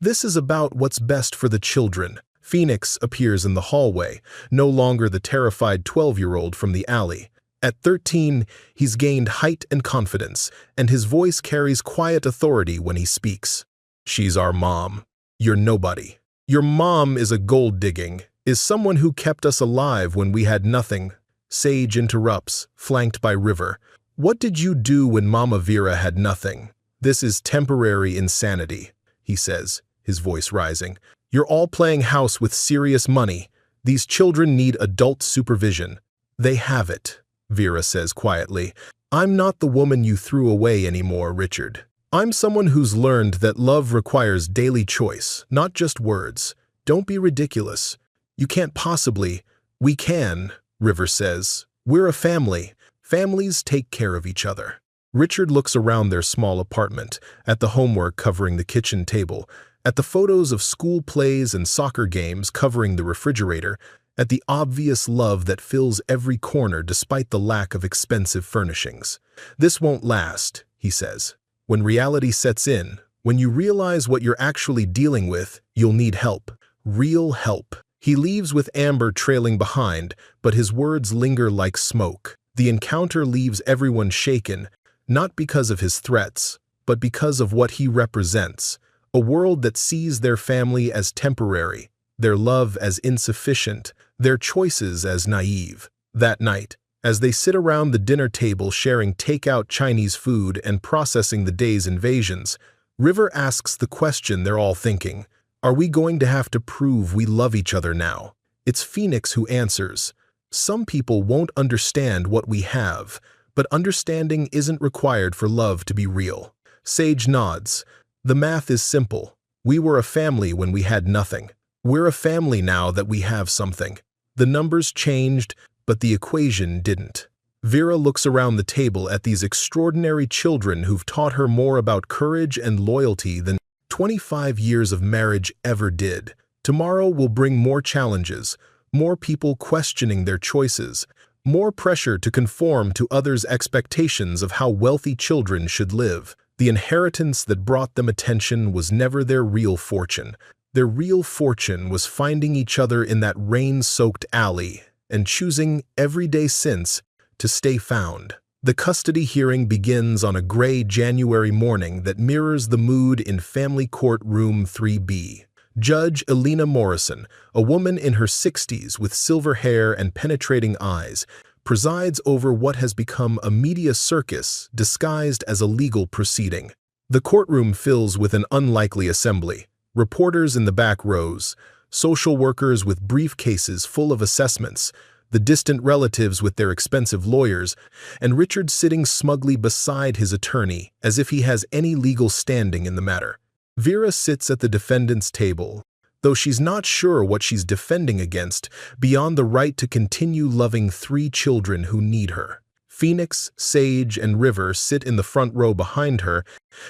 This is about what's best for the children, Phoenix appears in the hallway, no longer the terrified 12-year-old from the alley. At 13, he's gained height and confidence, and his voice carries quiet authority when he speaks. She's our mom. You're nobody. Your mom is a gold-digging, is someone who kept us alive when we had nothing. Sage interrupts, flanked by River. What did you do when Mama Vera had nothing? This is temporary insanity, he says, his voice rising. You're all playing house with serious money. These children need adult supervision. They have it, Vera says quietly. I'm not the woman you threw away anymore, Richard. I'm someone who's learned that love requires daily choice, not just words. Don't be ridiculous. You can't possibly. We can, River says. We're a family. Families take care of each other. Richard looks around their small apartment, at the homework covering the kitchen table, at the photos of school plays and soccer games covering the refrigerator, at the obvious love that fills every corner despite the lack of expensive furnishings. This won't last, he says. When reality sets in, when you realize what you're actually dealing with, you'll need help. Real help. He leaves with Amber trailing behind, but his words linger like smoke. The encounter leaves everyone shaken, not because of his threats, but because of what he represents. A world that sees their family as temporary, their love as insufficient, their choices as naive. That night, as they sit around the dinner table sharing takeout Chinese food and processing the day's invasions, River asks the question they're all thinking. Are we going to have to prove we love each other now? It's Phoenix who answers. Some people won't understand what we have, but understanding isn't required for love to be real. Sage nods. The math is simple. We were a family when we had nothing. We're a family now that we have something. The numbers changed, but the equation didn't. Vera looks around the table at these extraordinary children who've taught her more about courage and loyalty than 25 years of marriage ever did. Tomorrow will bring more challenges, more people questioning their choices, more pressure to conform to others' expectations of how wealthy children should live. The inheritance that brought them attention was never their real fortune. Their real fortune was finding each other in that rain-soaked alley and choosing, every day since, to stay found. The custody hearing begins on a gray January morning that mirrors the mood in Family Court Room 3B. Judge Elena Morrison, a woman in her 60s with silver hair and penetrating eyes, presides over what has become a media circus disguised as a legal proceeding. The courtroom fills with an unlikely assembly. Reporters in the back rows, social workers with briefcases full of assessments, the distant relatives with their expensive lawyers, and Richard sitting smugly beside his attorney as if he has any legal standing in the matter. Vera sits at the defendant's table, though she's not sure what she's defending against beyond the right to continue loving 3 children who need her. Phoenix, Sage, and River sit in the front row behind her,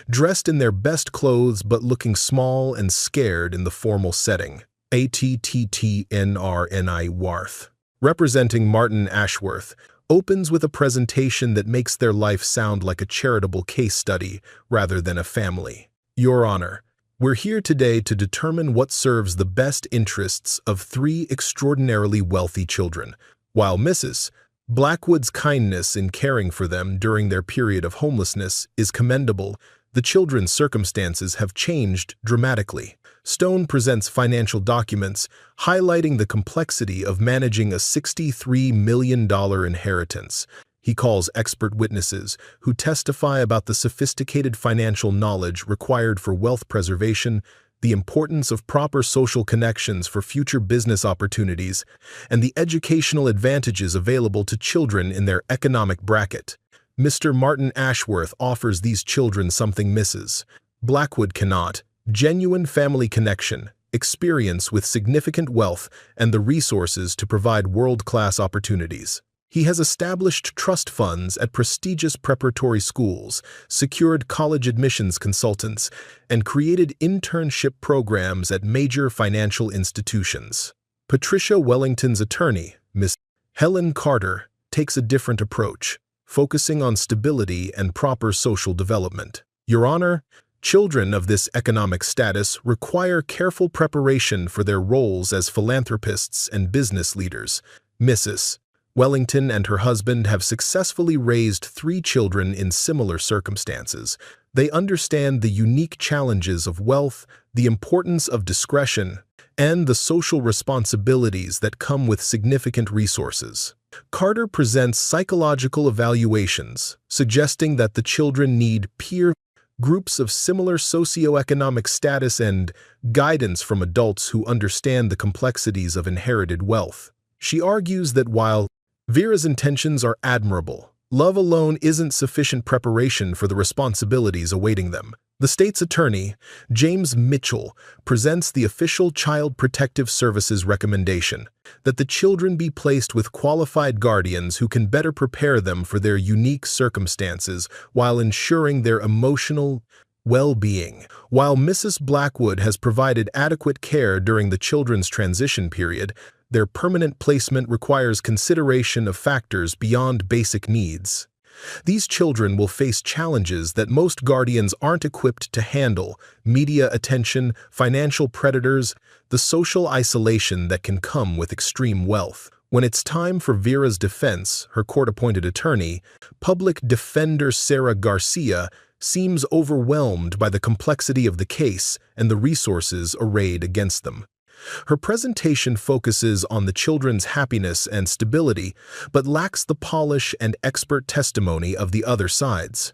dressed in their best clothes but looking small and scared in the formal setting. ATTTNRNI Warth, representing Martin Ashworth, opens with a presentation that makes their life sound like a charitable case study rather than a family. Your Honor, we're here today to determine what serves the best interests of 3 extraordinarily wealthy children. While Mrs. Blackwood's kindness in caring for them during their period of homelessness is commendable, the children's circumstances have changed dramatically. Stone presents financial documents highlighting the complexity of managing a $63 million inheritance. He calls expert witnesses who testify about the sophisticated financial knowledge required for wealth preservation, the importance of proper social connections for future business opportunities, and the educational advantages available to children in their economic bracket. Mr. Martin Ashworth offers these children something Mrs. Blackwood cannot: genuine family connection, experience with significant wealth, and the resources to provide world-class opportunities. He has established trust funds at prestigious preparatory schools, secured college admissions consultants, and created internship programs at major financial institutions. Patricia Wellington's attorney, Miss Helen Carter, takes a different approach, focusing on stability and proper social development. Your Honor, Children of this economic status require careful preparation for their roles as philanthropists and business leaders. Mrs. Wellington and her husband have successfully raised 3 children in similar circumstances. They understand the unique challenges of wealth, the importance of discretion, and the social responsibilities that come with significant resources. Carter presents psychological evaluations, suggesting that the children need peer groups of similar socioeconomic status and guidance from adults who understand the complexities of inherited wealth. She argues that while Vera's intentions are admirable, love alone isn't sufficient preparation for the responsibilities awaiting them. The state's attorney, James Mitchell, presents the official Child Protective Services recommendation that the children be placed with qualified guardians who can better prepare them for their unique circumstances while ensuring their emotional well-being. While Mrs. Blackwood has provided adequate care during the children's transition period, their permanent placement requires consideration of factors beyond basic needs. These children will face challenges that most guardians aren't equipped to handle: media attention, financial predators, the social isolation that can come with extreme wealth. When it's time for Vera's defense, her court-appointed attorney, public defender Sarah Garcia, seems overwhelmed by the complexity of the case and the resources arrayed against them. Her presentation focuses on the children's happiness and stability, but lacks the polish and expert testimony of the other sides.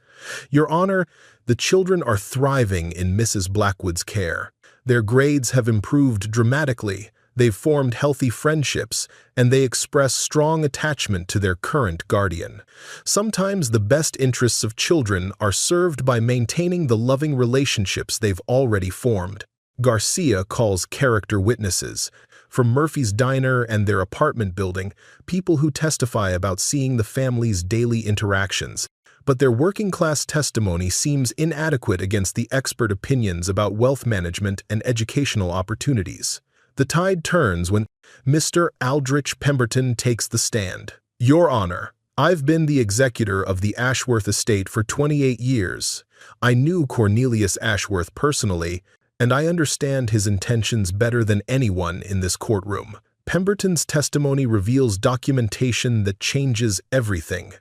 Your Honor, the children are thriving in Mrs. Blackwood's care. Their grades have improved dramatically, they've formed healthy friendships, and they express strong attachment to their current guardian. Sometimes the best interests of children are served by maintaining the loving relationships they've already formed. Garcia calls character witnesses from Murphy's Diner and their apartment building, people who testify about seeing the family's daily interactions, but their working-class testimony seems inadequate against the expert opinions about wealth management and educational opportunities. The tide turns when Mr. Aldrich Pemberton takes the stand. Your Honor, I've been the executor of the Ashworth estate for 28 years. I knew Cornelius Ashworth personally, and I understand his intentions better than anyone in this courtroom. Pemberton's testimony reveals documentation that changes everything.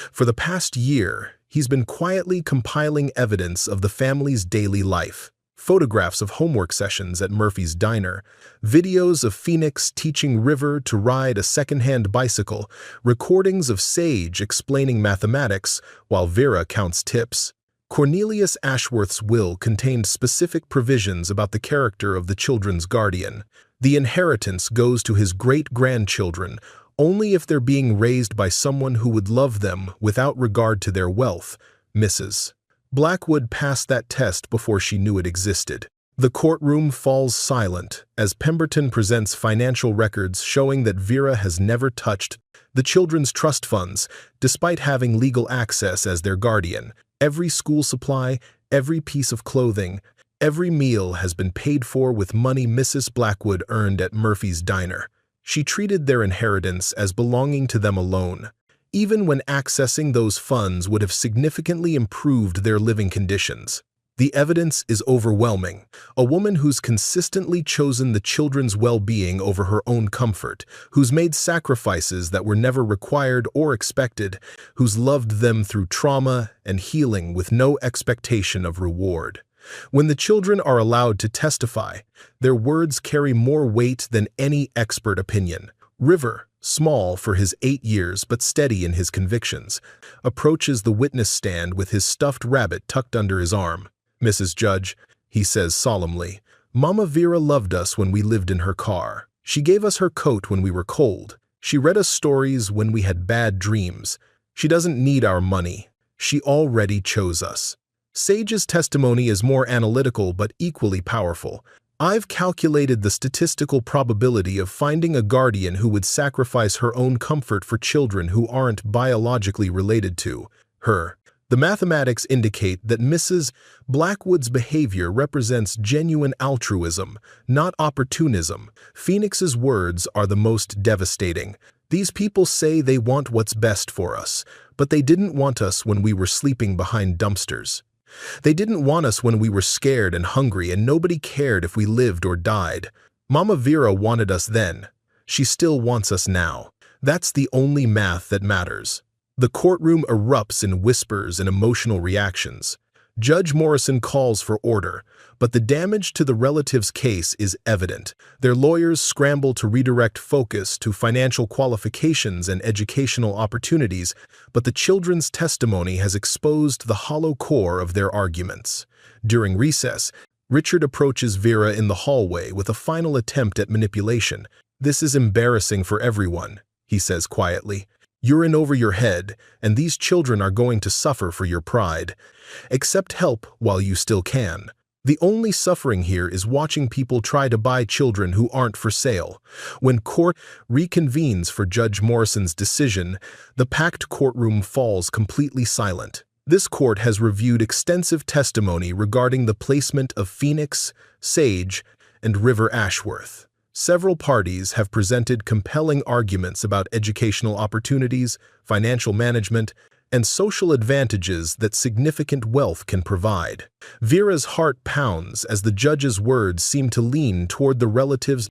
For the past year, he's been quietly compiling evidence of the family's daily life. Photographs of homework sessions at Murphy's Diner, videos of Phoenix teaching River to ride a second-hand bicycle, recordings of Sage explaining mathematics while Vera counts tips. Cornelius Ashworth's will contained specific provisions about the character of the children's guardian. The inheritance goes to his great-grandchildren only if they're being raised by someone who would love them without regard to their wealth. Mrs. Blackwood passed that test before she knew it existed. The courtroom falls silent as Pemberton presents financial records showing that Vera has never touched the children's trust funds, despite having legal access as their guardian. Every school supply, every piece of clothing, every meal has been paid for with money Mrs. Blackwood earned at Murphy's Diner. She treated their inheritance as belonging to them alone, even when accessing those funds would have significantly improved their living conditions. The evidence is overwhelming. A woman who's consistently chosen the children's well-being over her own comfort, who's made sacrifices that were never required or expected, who's loved them through trauma and healing with no expectation of reward. When the children are allowed to testify, their words carry more weight than any expert opinion. River, small for his 8 years but steady in his convictions, approaches the witness stand with his stuffed rabbit tucked under his arm. "Mrs. Judge," he says solemnly, "Mama Vera loved us when we lived in her car. She gave us her coat when we were cold. She read us stories when we had bad dreams. She doesn't need our money. She already chose us." Sage's testimony is more analytical but equally powerful. "I've calculated the statistical probability of finding a guardian who would sacrifice her own comfort for children who aren't biologically related to her. The mathematics indicate that Mrs. Blackwood's behavior represents genuine altruism, not opportunism." Phoenix's words are the most devastating. "These people say they want what's best for us, but they didn't want us when we were sleeping behind dumpsters." They didn't want us when we were scared and hungry, and nobody cared if we lived or died. Mama Vera wanted us then. She still wants us now. That's the only math that matters. The courtroom erupts in whispers and emotional reactions. Judge Morrison calls for order, but the damage to the relatives' case is evident. Their lawyers scramble to redirect focus to financial qualifications and educational opportunities, but the children's testimony has exposed the hollow core of their arguments. During recess, Richard approaches Vera in the hallway with a final attempt at manipulation. "This is embarrassing for everyone," he says quietly. "You're in over your head, and these children are going to suffer for your pride. Accept help while you still can. The only suffering here is watching people try to buy children who aren't for sale." When court reconvenes for Judge Morrison's decision, the packed courtroom falls completely silent. This court has reviewed extensive testimony regarding the placement of Phoenix, Sage, and River Ashworth. Several parties have presented compelling arguments about educational opportunities, financial management, and social advantages that significant wealth can provide. Vera's heart pounds as the judge's words seem to lean toward the relatives'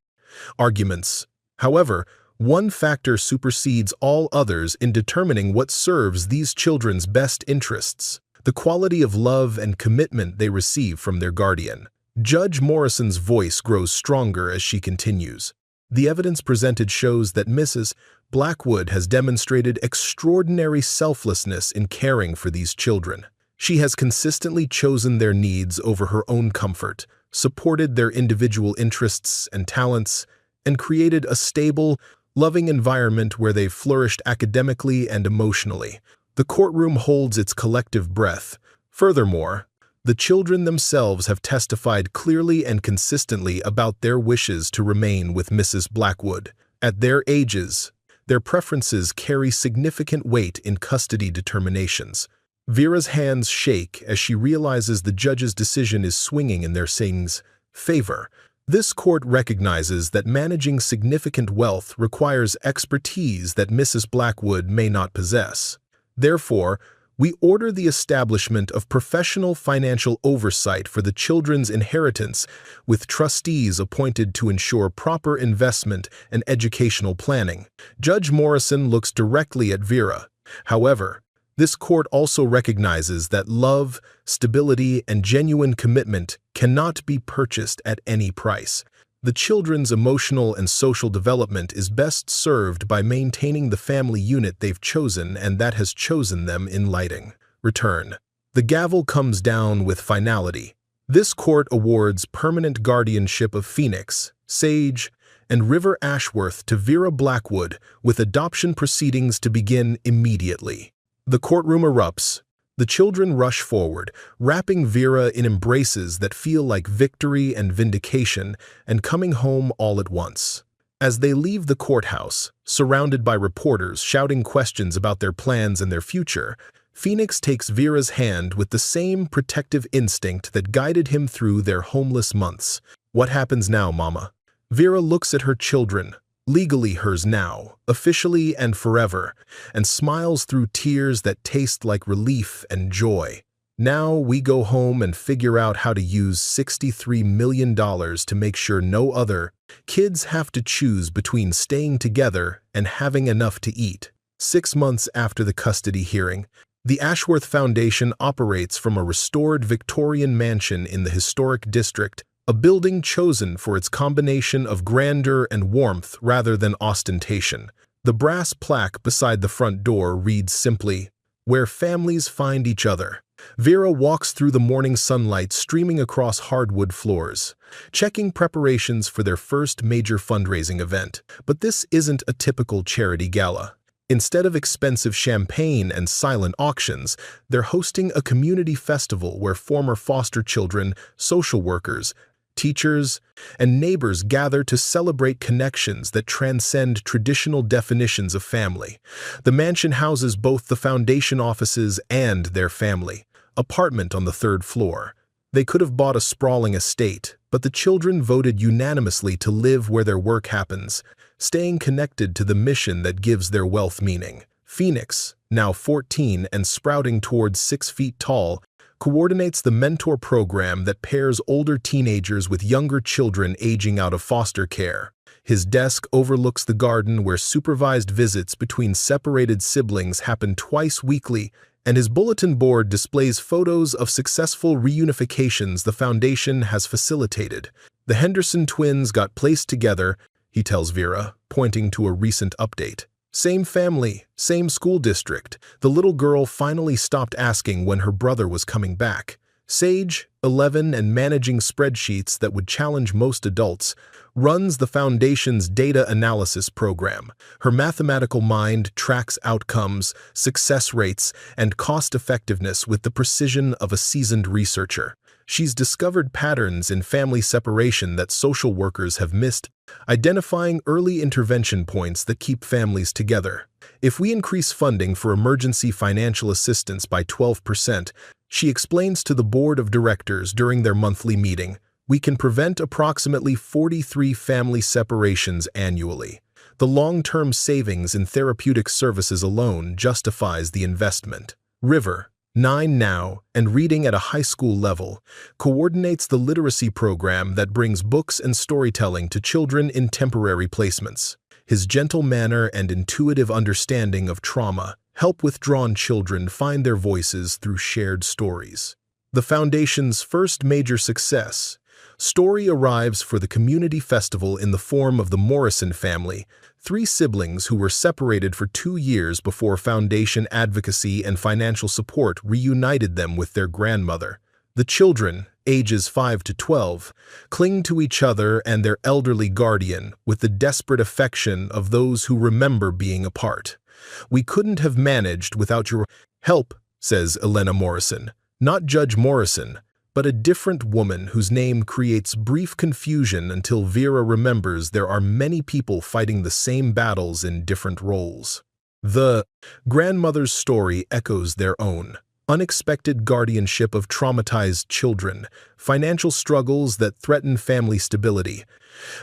arguments. However, one factor supersedes all others in determining what serves these children's best interests: the quality of love and commitment they receive from their guardian. Judge Morrison's voice grows stronger as she continues. "The evidence presented shows that Mrs. Blackwood has demonstrated extraordinary selflessness in caring for these children. She has consistently chosen their needs over her own comfort, supported their individual interests and talents, and created a stable, loving environment where they've flourished academically and emotionally." The courtroom holds its collective breath. Furthermore, the children themselves have testified clearly and consistently about their wishes to remain with Mrs. Blackwood. At their ages, their preferences carry significant weight in custody determinations. Vera's hands shake as she realizes the judge's decision is swinging in their favor. This court recognizes that managing significant wealth requires expertise that Mrs. Blackwood may not possess. Therefore, we order the establishment of professional financial oversight for the children's inheritance, with trustees appointed to ensure proper investment and educational planning. Judge Morrison looks directly at Vera. However, this court also recognizes that love, stability, and genuine commitment cannot be purchased at any price. The children's emotional and social development is best served by maintaining the family unit they've chosen and that has chosen them in lighting. Return. The gavel comes down with finality. This court awards permanent guardianship of Phoenix, Sage, and River Ashworth to Vera Blackwood, with adoption proceedings to begin immediately. The courtroom erupts. The children rush forward, wrapping Vera in embraces that feel like victory and vindication, and coming home all at once. As they leave the courthouse, surrounded by reporters shouting questions about their plans and their future, Phoenix takes Vera's hand with the same protective instinct that guided him through their homeless months. "What happens now, Mama?" Vera looks at her children, legally hers now, officially and forever, and smiles through tears that taste like relief and joy. "Now we go home and figure out how to use $63 million to make sure no other kids have to choose between staying together and having enough to eat." 6 months after the custody hearing, the Ashworth Foundation operates from a restored Victorian mansion in the historic district, a building chosen for its combination of grandeur and warmth rather than ostentation. The brass plaque beside the front door reads simply, "Where families find each other." Vera walks through the morning sunlight streaming across hardwood floors, checking preparations for their first major fundraising event. But this isn't a typical charity gala. Instead of expensive champagne and silent auctions, they're hosting a community festival where former foster children, social workers, teachers, and neighbors gather to celebrate connections that transcend traditional definitions of family. The mansion houses both the foundation offices and their family apartment on the 3rd floor. They could have bought a sprawling estate, but the children voted unanimously to live where their work happens, staying connected to the mission that gives their wealth meaning. Phoenix, now 14 and sprouting towards 6 feet tall, coordinates the mentor program that pairs older teenagers with younger children aging out of foster care. His desk overlooks the garden where supervised visits between separated siblings happen twice weekly, and his bulletin board displays photos of successful reunifications the foundation has facilitated. The Henderson twins got placed together, he tells Vera, pointing to a recent update. Same family, same school district. The little girl finally stopped asking when her brother was coming back. Sage, 11 and managing spreadsheets that would challenge most adults, runs the foundation's data analysis program. Her mathematical mind tracks outcomes, success rates, and cost-effectiveness with the precision of a seasoned researcher. She's discovered patterns in family separation that social workers have missed, identifying early intervention points that keep families together. If we increase funding for emergency financial assistance by 12%, she explains to the board of directors during their monthly meeting, we can prevent approximately 43 family separations annually. The long-term savings in therapeutic services alone justifies the investment. River, 9 now and reading at a high school level, coordinates the literacy program that brings books and storytelling to children in temporary placements. His gentle manner and intuitive understanding of trauma help withdrawn children find their voices through shared stories. The foundation's first major success story arrives for the community festival in the form of the Morrison family, 3 siblings who were separated for 2 years before foundation advocacy and financial support reunited them with their grandmother. The children, ages 5 to 12, cling to each other and their elderly guardian with the desperate affection of those who remember being apart. We couldn't have managed without your help, says Elena Morrison, not Judge Morrison, but a different woman whose name creates brief confusion until Vera remembers there are many people fighting the same battles in different roles. The grandmother's story echoes their own. Unexpected guardianship of traumatized children, financial struggles that threaten family stability,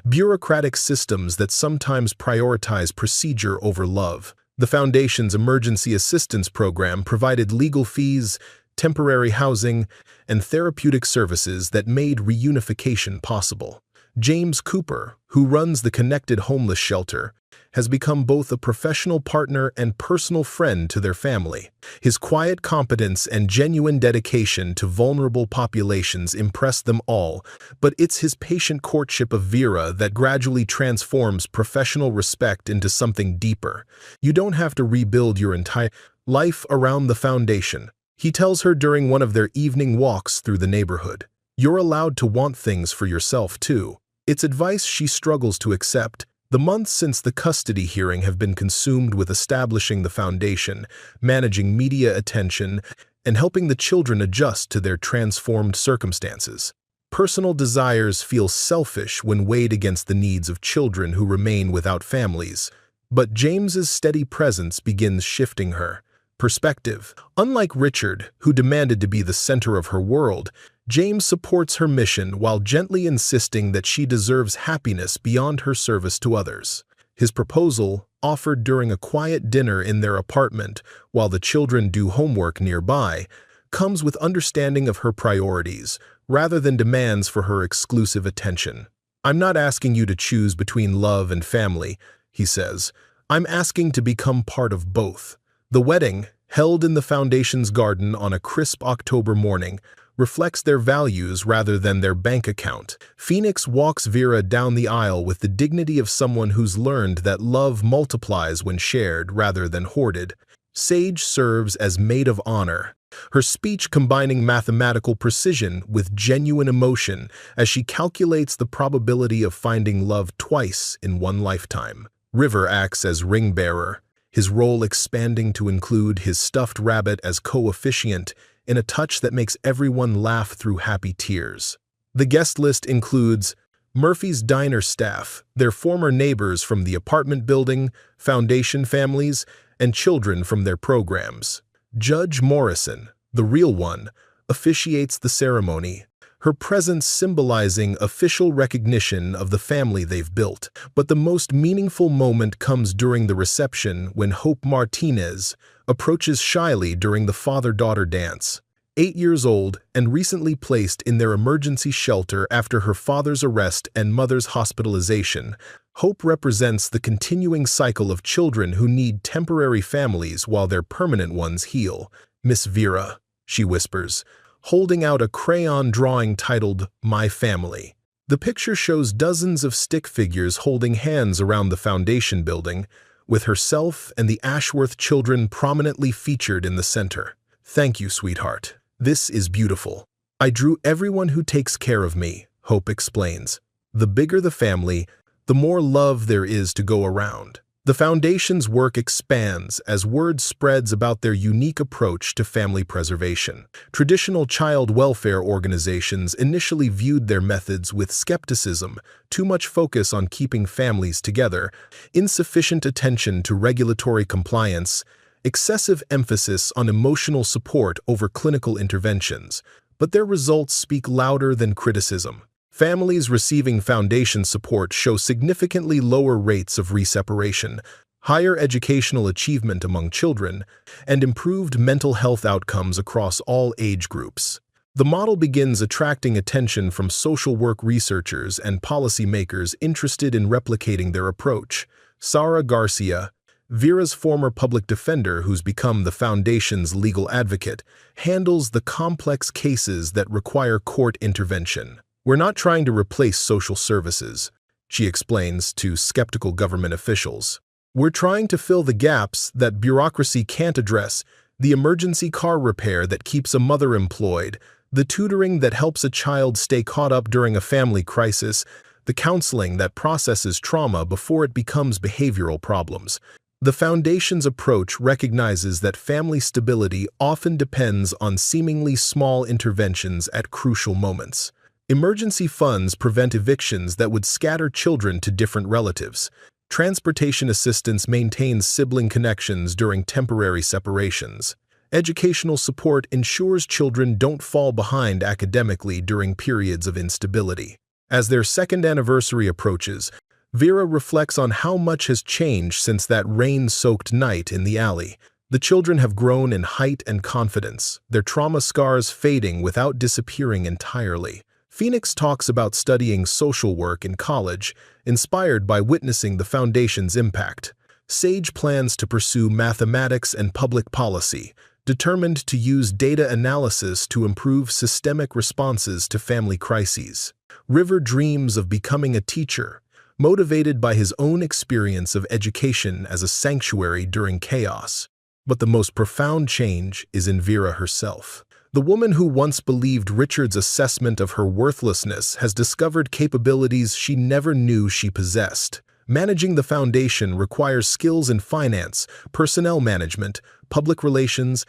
bureaucratic systems that sometimes prioritize procedure over love. The Foundation's emergency assistance program provided legal fees, temporary housing, and therapeutic services that made reunification possible. James Cooper, who runs the Connected Homeless Shelter, has become both a professional partner and personal friend to their family. His quiet competence and genuine dedication to vulnerable populations impress them all, but it's his patient courtship of Vera that gradually transforms professional respect into something deeper. You don't have to rebuild your entire life around the foundation, he tells her during one of their evening walks through the neighborhood. You're allowed to want things for yourself, too. It's advice she struggles to accept. The months since the custody hearing have been consumed with establishing the foundation, managing media attention, and helping the children adjust to their transformed circumstances. Personal desires feel selfish when weighed against the needs of children who remain without families, but James's steady presence begins shifting her perspective. Unlike Richard, who demanded to be the center of her world, James supports her mission while gently insisting that she deserves happiness beyond her service to others. His proposal, offered during a quiet dinner in their apartment while the children do homework nearby, comes with understanding of her priorities rather than demands for her exclusive attention. I'm not asking you to choose between love and family, he says. I'm asking to become part of both. The wedding, held in the Foundation's garden on a crisp October morning, reflects their values rather than their bank account. Phoenix walks Vera down the aisle with the dignity of someone who's learned that love multiplies when shared rather than hoarded. Sage serves as maid of honor, her speech combining mathematical precision with genuine emotion as she calculates the probability of finding love twice in one lifetime. River acts as ring bearer, his role expanding to include his stuffed rabbit as co-officiant in a touch that makes everyone laugh through happy tears. The guest list includes Murphy's Diner staff, their former neighbors from the apartment building, Foundation families, and children from their programs. Judge Morrison, the real one, officiates the ceremony, her presence symbolizing official recognition of the family they've built. But the most meaningful moment comes during the reception when Hope Martinez approaches shyly during the father-daughter dance. 8 years old and recently placed in their emergency shelter after her father's arrest and mother's hospitalization. Hope represents the continuing cycle of children who need temporary families while their permanent ones heal. "Miss Vera," she whispers, holding out a crayon drawing titled "My Family." The picture shows dozens of stick figures holding hands around the foundation building, with herself and the Ashworth children prominently featured in the center. "Thank you, sweetheart. This is beautiful. I drew everyone who takes care of me," Hope explains. "The bigger the family, the more love there is to go around." The foundation's work expands as word spreads about their unique approach to family preservation. Traditional child welfare organizations initially viewed their methods with skepticism, too much focus on keeping families together, insufficient attention to regulatory compliance, excessive emphasis on emotional support over clinical interventions. But their results speak louder than criticism. Families receiving foundation support show significantly lower rates of reseparation, higher educational achievement among children, and improved mental health outcomes across all age groups. The model begins attracting attention from social work researchers and policymakers interested in replicating their approach. Sara Garcia, Vera's former public defender who's become the foundation's legal advocate, handles the complex cases that require court intervention. "We're not trying to replace social services," she explains to skeptical government officials. "We're trying to fill the gaps that bureaucracy can't address, the emergency car repair that keeps a mother employed, the tutoring that helps a child stay caught up during a family crisis, the counseling that processes trauma before it becomes behavioral problems." The Foundation's approach recognizes that family stability often depends on seemingly small interventions at crucial moments. Emergency funds prevent evictions that would scatter children to different relatives. Transportation assistance maintains sibling connections during temporary separations. Educational support ensures children don't fall behind academically during periods of instability. As their second anniversary approaches, Vera reflects on how much has changed since that rain-soaked night in the alley. The children have grown in height and confidence, their trauma scars fading without disappearing entirely. Phoenix talks about studying social work in college, inspired by witnessing the Foundation's impact. Sage plans to pursue mathematics and public policy, determined to use data analysis to improve systemic responses to family crises. River dreams of becoming a teacher, motivated by his own experience of education as a sanctuary during chaos. But the most profound change is in Vera herself. The woman who once believed Richard's assessment of her worthlessness has discovered capabilities she never knew she possessed. Managing the Foundation requires skills in finance, personnel management, public relations,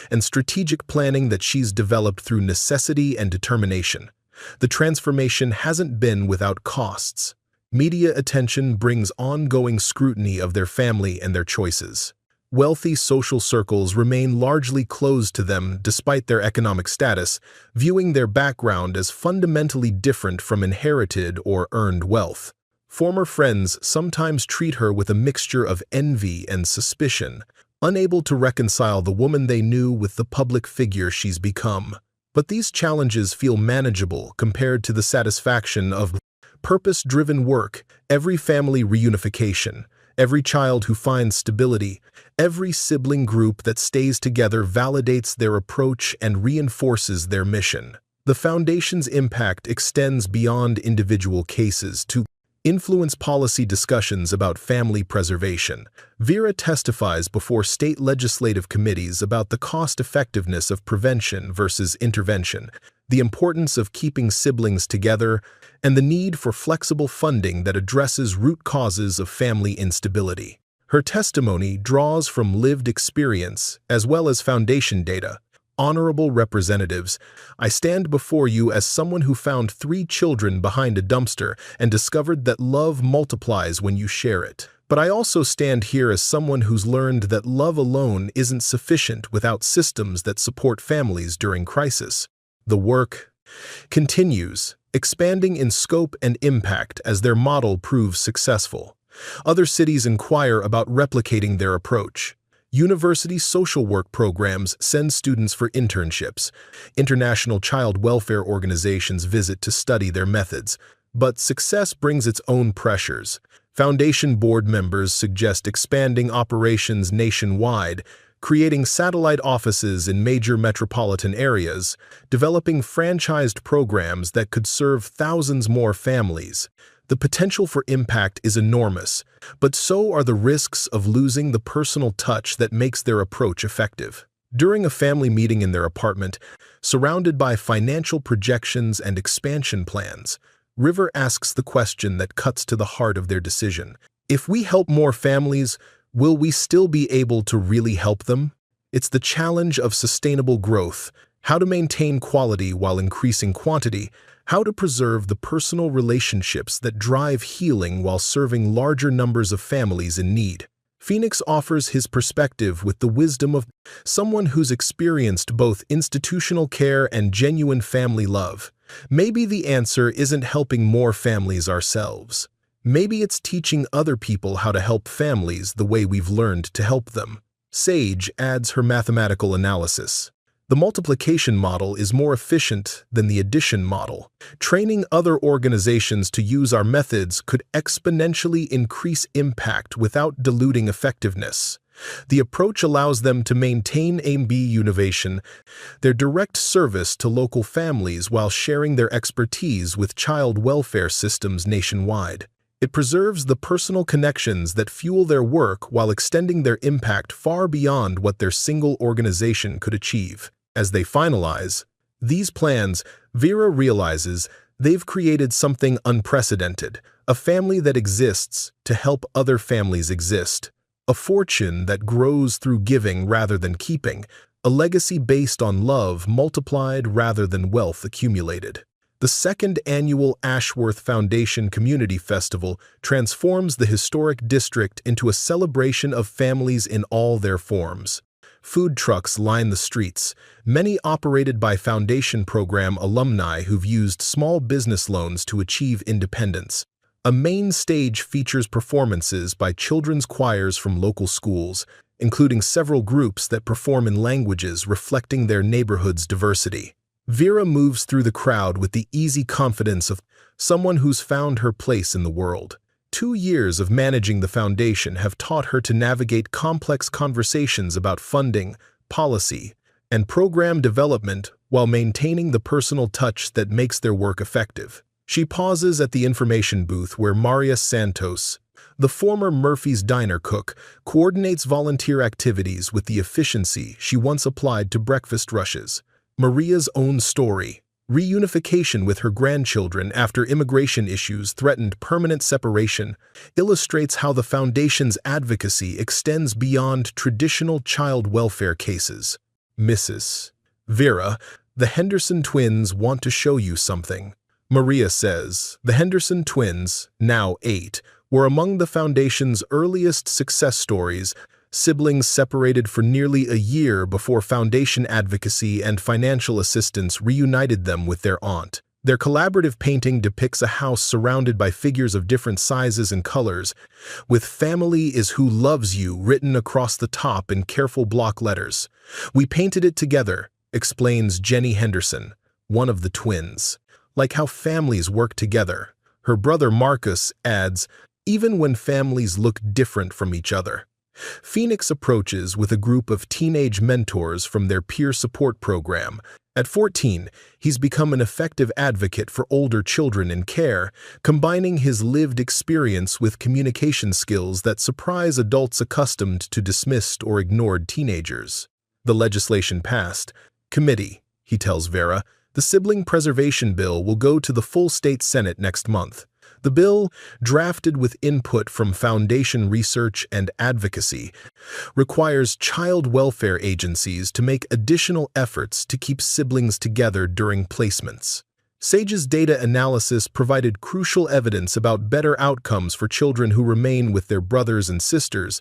and strategic planning that she's developed through necessity and determination. The transformation hasn't been without costs. Media attention brings ongoing scrutiny of their family and their choices. Wealthy social circles remain largely closed to them despite their economic status, viewing their background as fundamentally different from inherited or earned wealth. Former friends sometimes treat her with a mixture of envy and suspicion, unable to reconcile the woman they knew with the public figure she's become. But these challenges feel manageable compared to the satisfaction of purpose-driven work, every family reunification, every child who finds stability, every sibling group that stays together validates their approach and reinforces their mission. The Foundation's impact extends beyond individual cases to influence policy discussions about family preservation. Vera testifies before state legislative committees about the cost-effectiveness of prevention versus intervention, the importance of keeping siblings together, and the need for flexible funding that addresses root causes of family instability. Her testimony draws from lived experience as well as Foundation data. Honorable representatives, I stand before you as someone who found 3 children behind a dumpster and discovered that love multiplies when you share it. But I also stand here as someone who's learned that love alone isn't sufficient without systems that support families during crisis. The work continues, expanding in scope and impact as their model proves successful. Other cities inquire about replicating their approach. University social work programs send students for internships. International child welfare organizations visit to study their methods. But success brings its own pressures. Foundation board members suggest expanding operations nationwide, creating satellite offices in major metropolitan areas, developing franchised programs that could serve thousands more families. The potential for impact is enormous, but so are the risks of losing the personal touch that makes their approach effective. During a family meeting in their apartment, surrounded by financial projections and expansion plans, River asks the question that cuts to the heart of their decision. If we help more families, will we still be able to really help them? It's the challenge of sustainable growth, how to maintain quality while increasing quantity, how to preserve the personal relationships that drive healing while serving larger numbers of families in need. Phoenix offers his perspective with the wisdom of someone who's experienced both institutional care and genuine family love. Maybe the answer isn't helping more families ourselves. Maybe it's teaching other people how to help families the way we've learned to help them. Sage adds her mathematical analysis. The multiplication model is more efficient than the addition model. Training other organizations to use our methods could exponentially increase impact without diluting effectiveness. The approach allows them to maintain A&B innovation, their direct service to local families while sharing their expertise with child welfare systems nationwide. It preserves the personal connections that fuel their work while extending their impact far beyond what their single organization could achieve. As they finalize these plans, Vera realizes they've created something unprecedented, a family that exists to help other families exist, a fortune that grows through giving rather than keeping, a legacy based on love multiplied rather than wealth accumulated. The second annual Ashworth Foundation Community Festival transforms the historic district into a celebration of families in all their forms. Food trucks line the streets, many operated by Foundation Program alumni who've used small business loans to achieve independence. A main stage features performances by children's choirs from local schools, including several groups that perform in languages reflecting their neighborhood's diversity. Vera moves through the crowd with the easy confidence of someone who's found her place in the world. 2 years of managing the foundation have taught her to navigate complex conversations about funding, policy, and program development while maintaining the personal touch that makes their work effective. She pauses at the information booth where Maria Santos, the former Murphy's Diner cook, coordinates volunteer activities with the efficiency she once applied to breakfast rushes. Maria's own story, reunification with her grandchildren after immigration issues threatened permanent separation, illustrates how the Foundation's advocacy extends beyond traditional child welfare cases. Mrs. Vera, the Henderson twins want to show you something. Maria says the Henderson twins, now 8, were among the Foundation's earliest success stories. Siblings separated for nearly a year before Foundation advocacy and financial assistance reunited them with their aunt. Their collaborative painting depicts a house surrounded by figures of different sizes and colors, with "Family is who loves you" written across the top in careful block letters. "We painted it together," explains Jenny Henderson, one of the twins. "Like how families work together." Her brother Marcus adds, "Even when families look different from each other." Phoenix approaches with a group of teenage mentors from their peer support program. At 14, he's become an effective advocate for older children in care, combining his lived experience with communication skills that surprise adults accustomed to dismissed or ignored teenagers. The legislation passed. "Committee," he tells Vera, "the sibling preservation bill will go to the full state Senate next month." The bill, drafted with input from Foundation research and advocacy, requires child welfare agencies to make additional efforts to keep siblings together during placements. Sage's data analysis provided crucial evidence about better outcomes for children who remain with their brothers and sisters,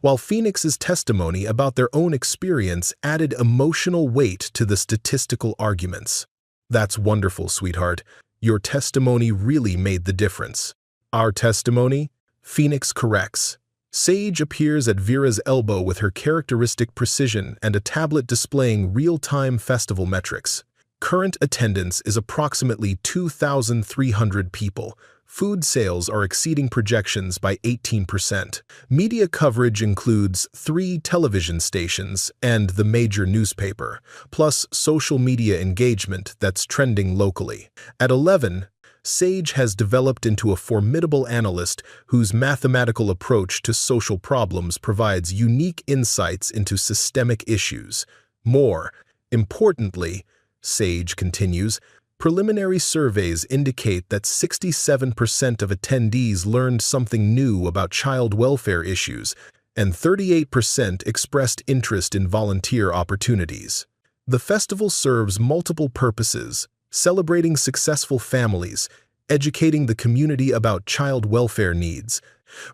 while Phoenix's testimony about their own experience added emotional weight to the statistical arguments. "That's wonderful, sweetheart. Your testimony really made the difference." "Our testimony?" Phoenix corrects. Sage appears at Vera's elbow with her characteristic precision and a tablet displaying real-time festival metrics. Current attendance is approximately 2,300 people. Food sales are exceeding projections by 18%. Media coverage includes 3 television stations and the major newspaper, plus social media engagement that's trending locally. At 11, Sage has developed into a formidable analyst whose mathematical approach to social problems provides unique insights into systemic issues. More importantly, Sage continues, preliminary surveys indicate that 67% of attendees learned something new about child welfare issues, and 38% expressed interest in volunteer opportunities. The festival serves multiple purposes, celebrating successful families, educating the community about child welfare needs,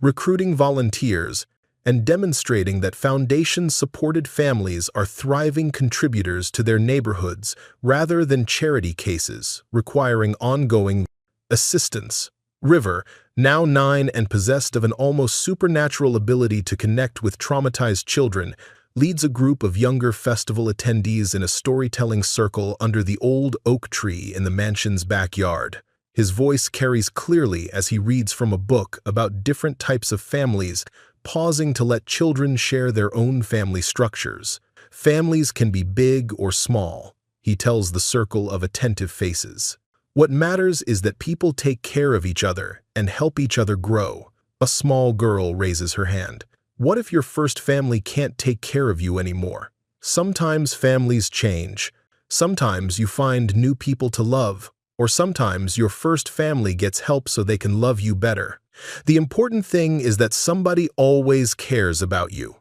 recruiting volunteers, and demonstrating that foundation-supported families are thriving contributors to their neighborhoods rather than charity cases requiring ongoing assistance. River, now 9 and possessed of an almost supernatural ability to connect with traumatized children, leads a group of younger festival attendees in a storytelling circle under the old oak tree in the mansion's backyard. His voice carries clearly as he reads from a book about different types of families, pausing to let children share their own family structures. Families can be big or small, he tells the circle of attentive faces. What matters is that people take care of each other and help each other grow. A small girl raises her hand. What if your first family can't take care of you anymore? Sometimes families change. Sometimes you find new people to love, or sometimes your first family gets help so they can love you better. The important thing is that somebody always cares about you.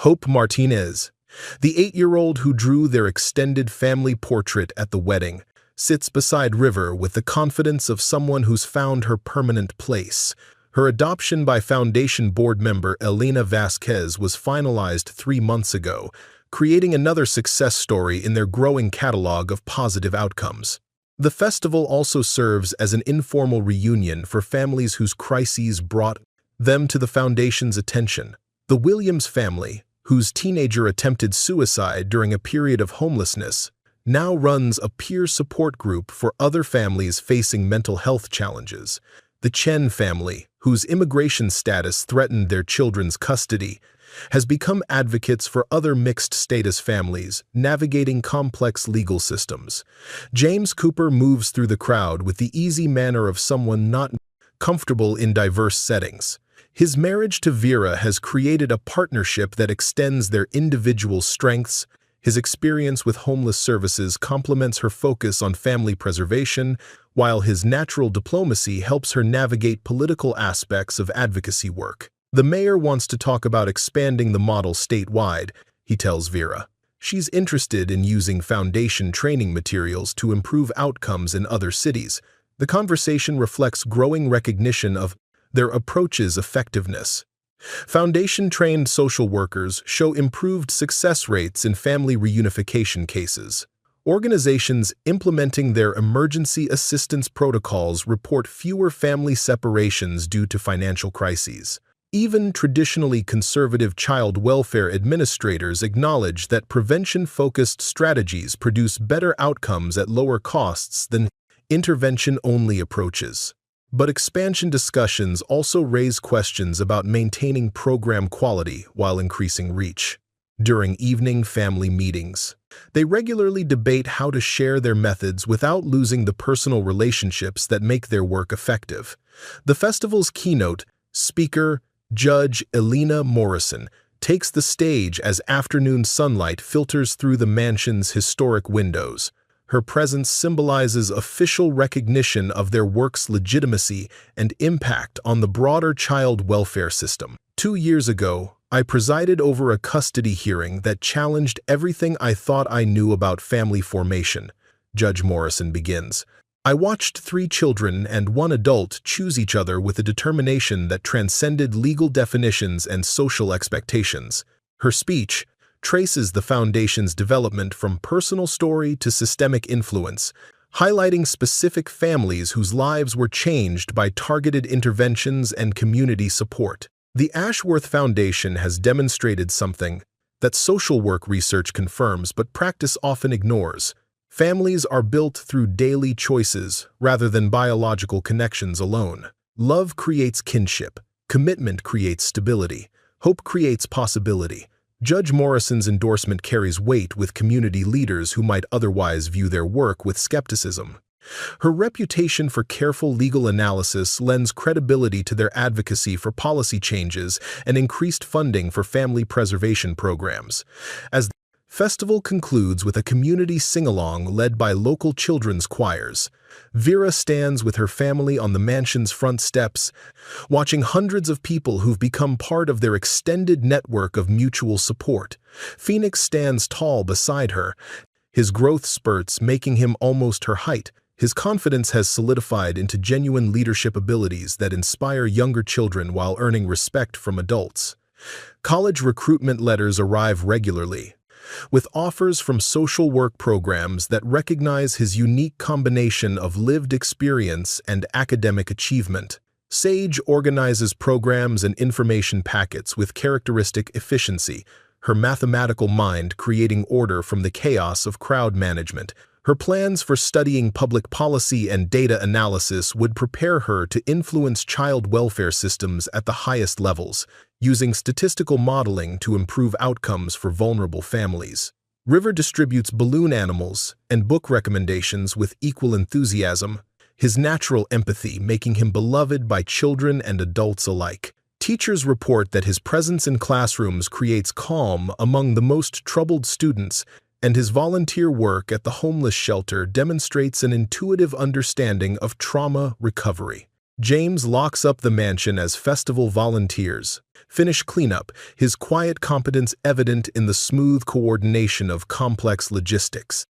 Hope Martinez, the 8-year-old who drew their extended family portrait at the wedding, sits beside River with the confidence of someone who's found her permanent place. Her adoption by Foundation board member Elena Vasquez was finalized 3 months ago, creating another success story in their growing catalog of positive outcomes. The festival also serves as an informal reunion for families whose crises brought them to the Foundation's attention. The Williams family, whose teenager attempted suicide during a period of homelessness, now runs a peer support group for other families facing mental health challenges. The Chen family, whose immigration status threatened their children's custody, has become advocates for other mixed-status families navigating complex legal systems. James Cooper moves through the crowd with the easy manner of someone not comfortable in diverse settings. His marriage to Vera has created a partnership that extends their individual strengths. His experience with homeless services complements her focus on family preservation, while his natural diplomacy helps her navigate political aspects of advocacy work. The mayor wants to talk about expanding the model statewide, he tells Vera. She's interested in using Foundation training materials to improve outcomes in other cities. The conversation reflects growing recognition of their approach's effectiveness. Foundation-trained social workers show improved success rates in family reunification cases. Organizations implementing their emergency assistance protocols report fewer family separations due to financial crises. Even traditionally conservative child welfare administrators acknowledge that prevention-focused strategies produce better outcomes at lower costs than intervention-only approaches. But expansion discussions also raise questions about maintaining program quality while increasing reach. During evening family meetings, they regularly debate how to share their methods without losing the personal relationships that make their work effective. The festival's keynote speaker, Judge Elena Morrison, takes the stage as afternoon sunlight filters through the mansion's historic windows. Her presence symbolizes official recognition of their work's legitimacy and impact on the broader child welfare system. 2 years ago, I presided over a custody hearing that challenged everything I thought I knew about family formation, Judge Morrison begins. I watched 3 children and 1 adult choose each other with a determination that transcended legal definitions and social expectations. Her speech traces the Foundation's development from personal story to systemic influence, highlighting specific families whose lives were changed by targeted interventions and community support. The Ashworth Foundation has demonstrated something that social work research confirms but practice often ignores. Families are built through daily choices rather than biological connections alone. Love creates kinship. Commitment creates stability. Hope creates possibility. Judge Morrison's endorsement carries weight with community leaders who might otherwise view their work with skepticism. Her reputation for careful legal analysis lends credibility to their advocacy for policy changes and increased funding for family preservation programs. As the festival concludes with a community sing-along led by local children's choirs, Vera stands with her family on the mansion's front steps, watching hundreds of people who've become part of their extended network of mutual support. Phoenix stands tall beside her, his growth spurts making him almost her height. His confidence has solidified into genuine leadership abilities that inspire younger children while earning respect from adults. College recruitment letters arrive regularly, with offers from social work programs that recognize his unique combination of lived experience and academic achievement. Sage organizes programs and information packets with characteristic efficiency, her mathematical mind creating order from the chaos of crowd management. Her plans for studying public policy and data analysis would prepare her to influence child welfare systems at the highest levels, using statistical modeling to improve outcomes for vulnerable families. River distributes balloon animals and book recommendations with equal enthusiasm, his natural empathy making him beloved by children and adults alike. Teachers report that his presence in classrooms creates calm among the most troubled students, and his volunteer work at the homeless shelter demonstrates an intuitive understanding of trauma recovery. James locks up the mansion as festival volunteers, finish cleanup, his quiet competence evident in the smooth coordination of complex logistics.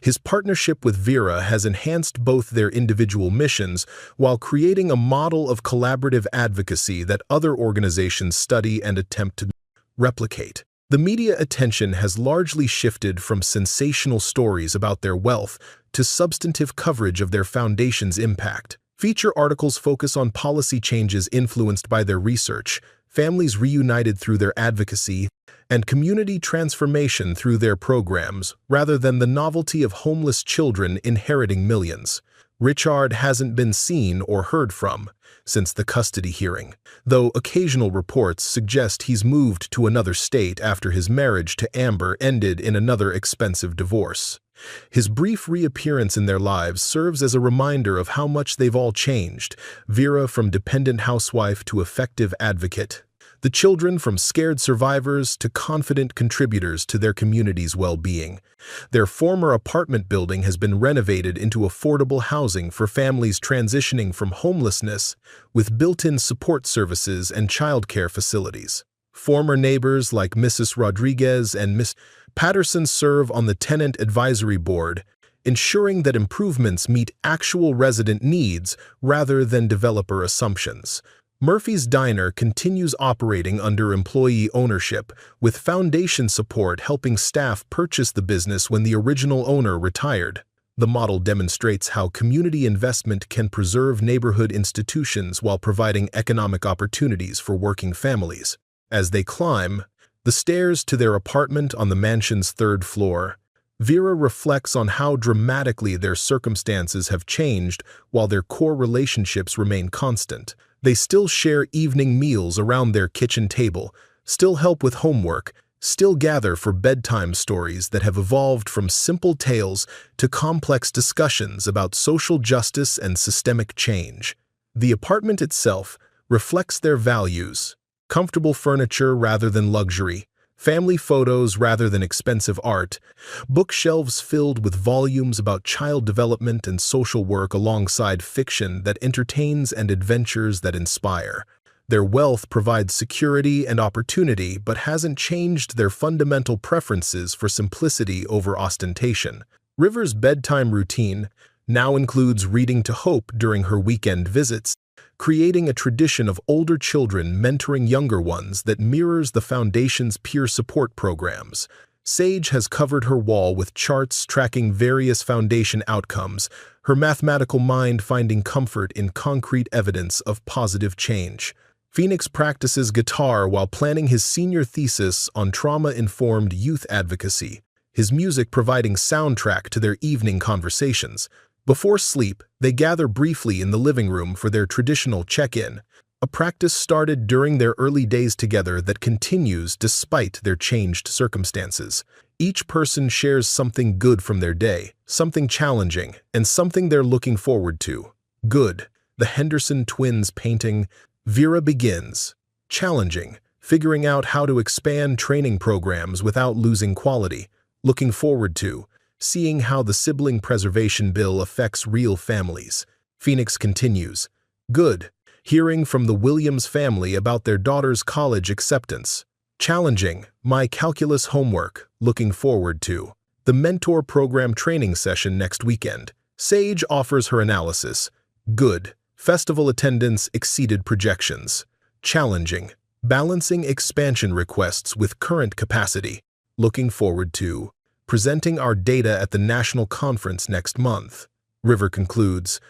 His partnership with Vera has enhanced both their individual missions while creating a model of collaborative advocacy that other organizations study and attempt to replicate. The media attention has largely shifted from sensational stories about their wealth to substantive coverage of their foundation's impact. Feature articles focus on policy changes influenced by their research, families reunited through their advocacy, and community transformation through their programs, rather than the novelty of homeless children inheriting millions. Richard hasn't been seen or heard from since the custody hearing, though occasional reports suggest he's moved to another state after his marriage to Amber ended in another expensive divorce. His brief reappearance in their lives serves as a reminder of how much they've all changed, Vera from dependent housewife to effective advocate, the children from scared survivors to confident contributors to their community's well-being. Their former apartment building has been renovated into affordable housing for families transitioning from homelessness, with built-in support services and childcare facilities. Former neighbors like Mrs. Rodriguez and Miss Patterson serve on the Tenant Advisory Board, ensuring that improvements meet actual resident needs rather than developer assumptions. Murphy's Diner continues operating under employee ownership, with foundation support helping staff purchase the business when the original owner retired. The model demonstrates how community investment can preserve neighborhood institutions while providing economic opportunities for working families. As they climb the stairs to their apartment on the mansion's third floor, Vera reflects on how dramatically their circumstances have changed while their core relationships remain constant. They still share evening meals around their kitchen table, still help with homework, still gather for bedtime stories that have evolved from simple tales to complex discussions about social justice and systemic change. The apartment itself reflects their values: comfortable furniture rather than luxury, family photos rather than expensive art, bookshelves filled with volumes about child development and social work alongside fiction that entertains and adventures that inspire. Their wealth provides security and opportunity but hasn't changed their fundamental preferences for simplicity over ostentation. River's bedtime routine now includes reading to Hope during her weekend visits, creating a tradition of older children mentoring younger ones that mirrors the Foundation's peer support programs. Sage has covered her wall with charts tracking various Foundation outcomes, her mathematical mind finding comfort in concrete evidence of positive change. Phoenix practices guitar while planning his senior thesis on trauma-informed youth advocacy, his music providing soundtrack to their evening conversations. Before sleep, they gather briefly in the living room for their traditional check-in, a practice started during their early days together that continues despite their changed circumstances. Each person shares something good from their day, something challenging, and something they're looking forward to. Good. The Henderson twins painting. Vera begins. Challenging. Figuring out how to expand training programs without losing quality. Looking forward to. Seeing how the sibling preservation bill affects real families. Phoenix continues. Good. Hearing from the Williams family about their daughter's college acceptance. Challenging. My calculus homework. Looking forward to. The mentor program training session next weekend. Sage offers her analysis. Good. Festival attendance exceeded projections. Challenging. Balancing expansion requests with current capacity. Looking forward to. Presenting our data at the national conference next month. River concludes.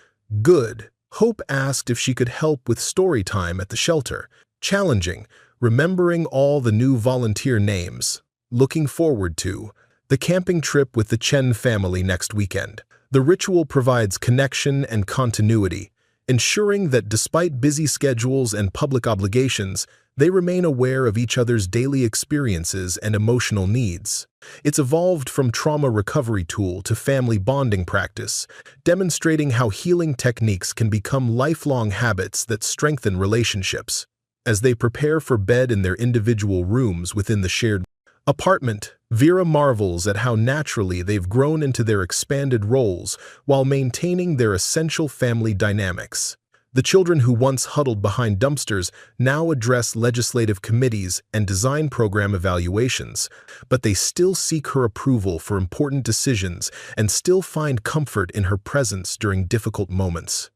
Good. Hope asked if she could help with story time at the shelter. Challenging. Remembering all the new volunteer names. Looking forward to. The camping trip with the Chen family next weekend. The ritual provides connection and continuity, ensuring that despite busy schedules and public obligations, they remain aware of each other's daily experiences and emotional needs. It's evolved from trauma recovery tool to family bonding practice, demonstrating how healing techniques can become lifelong habits that strengthen relationships. As they prepare for bed in their individual rooms within the shared apartment, Vera marvels at how naturally they've grown into their expanded roles while maintaining their essential family dynamics. The children who once huddled behind dumpsters now address legislative committees and design program evaluations, but they still seek her approval for important decisions and still find comfort in her presence during difficult moments.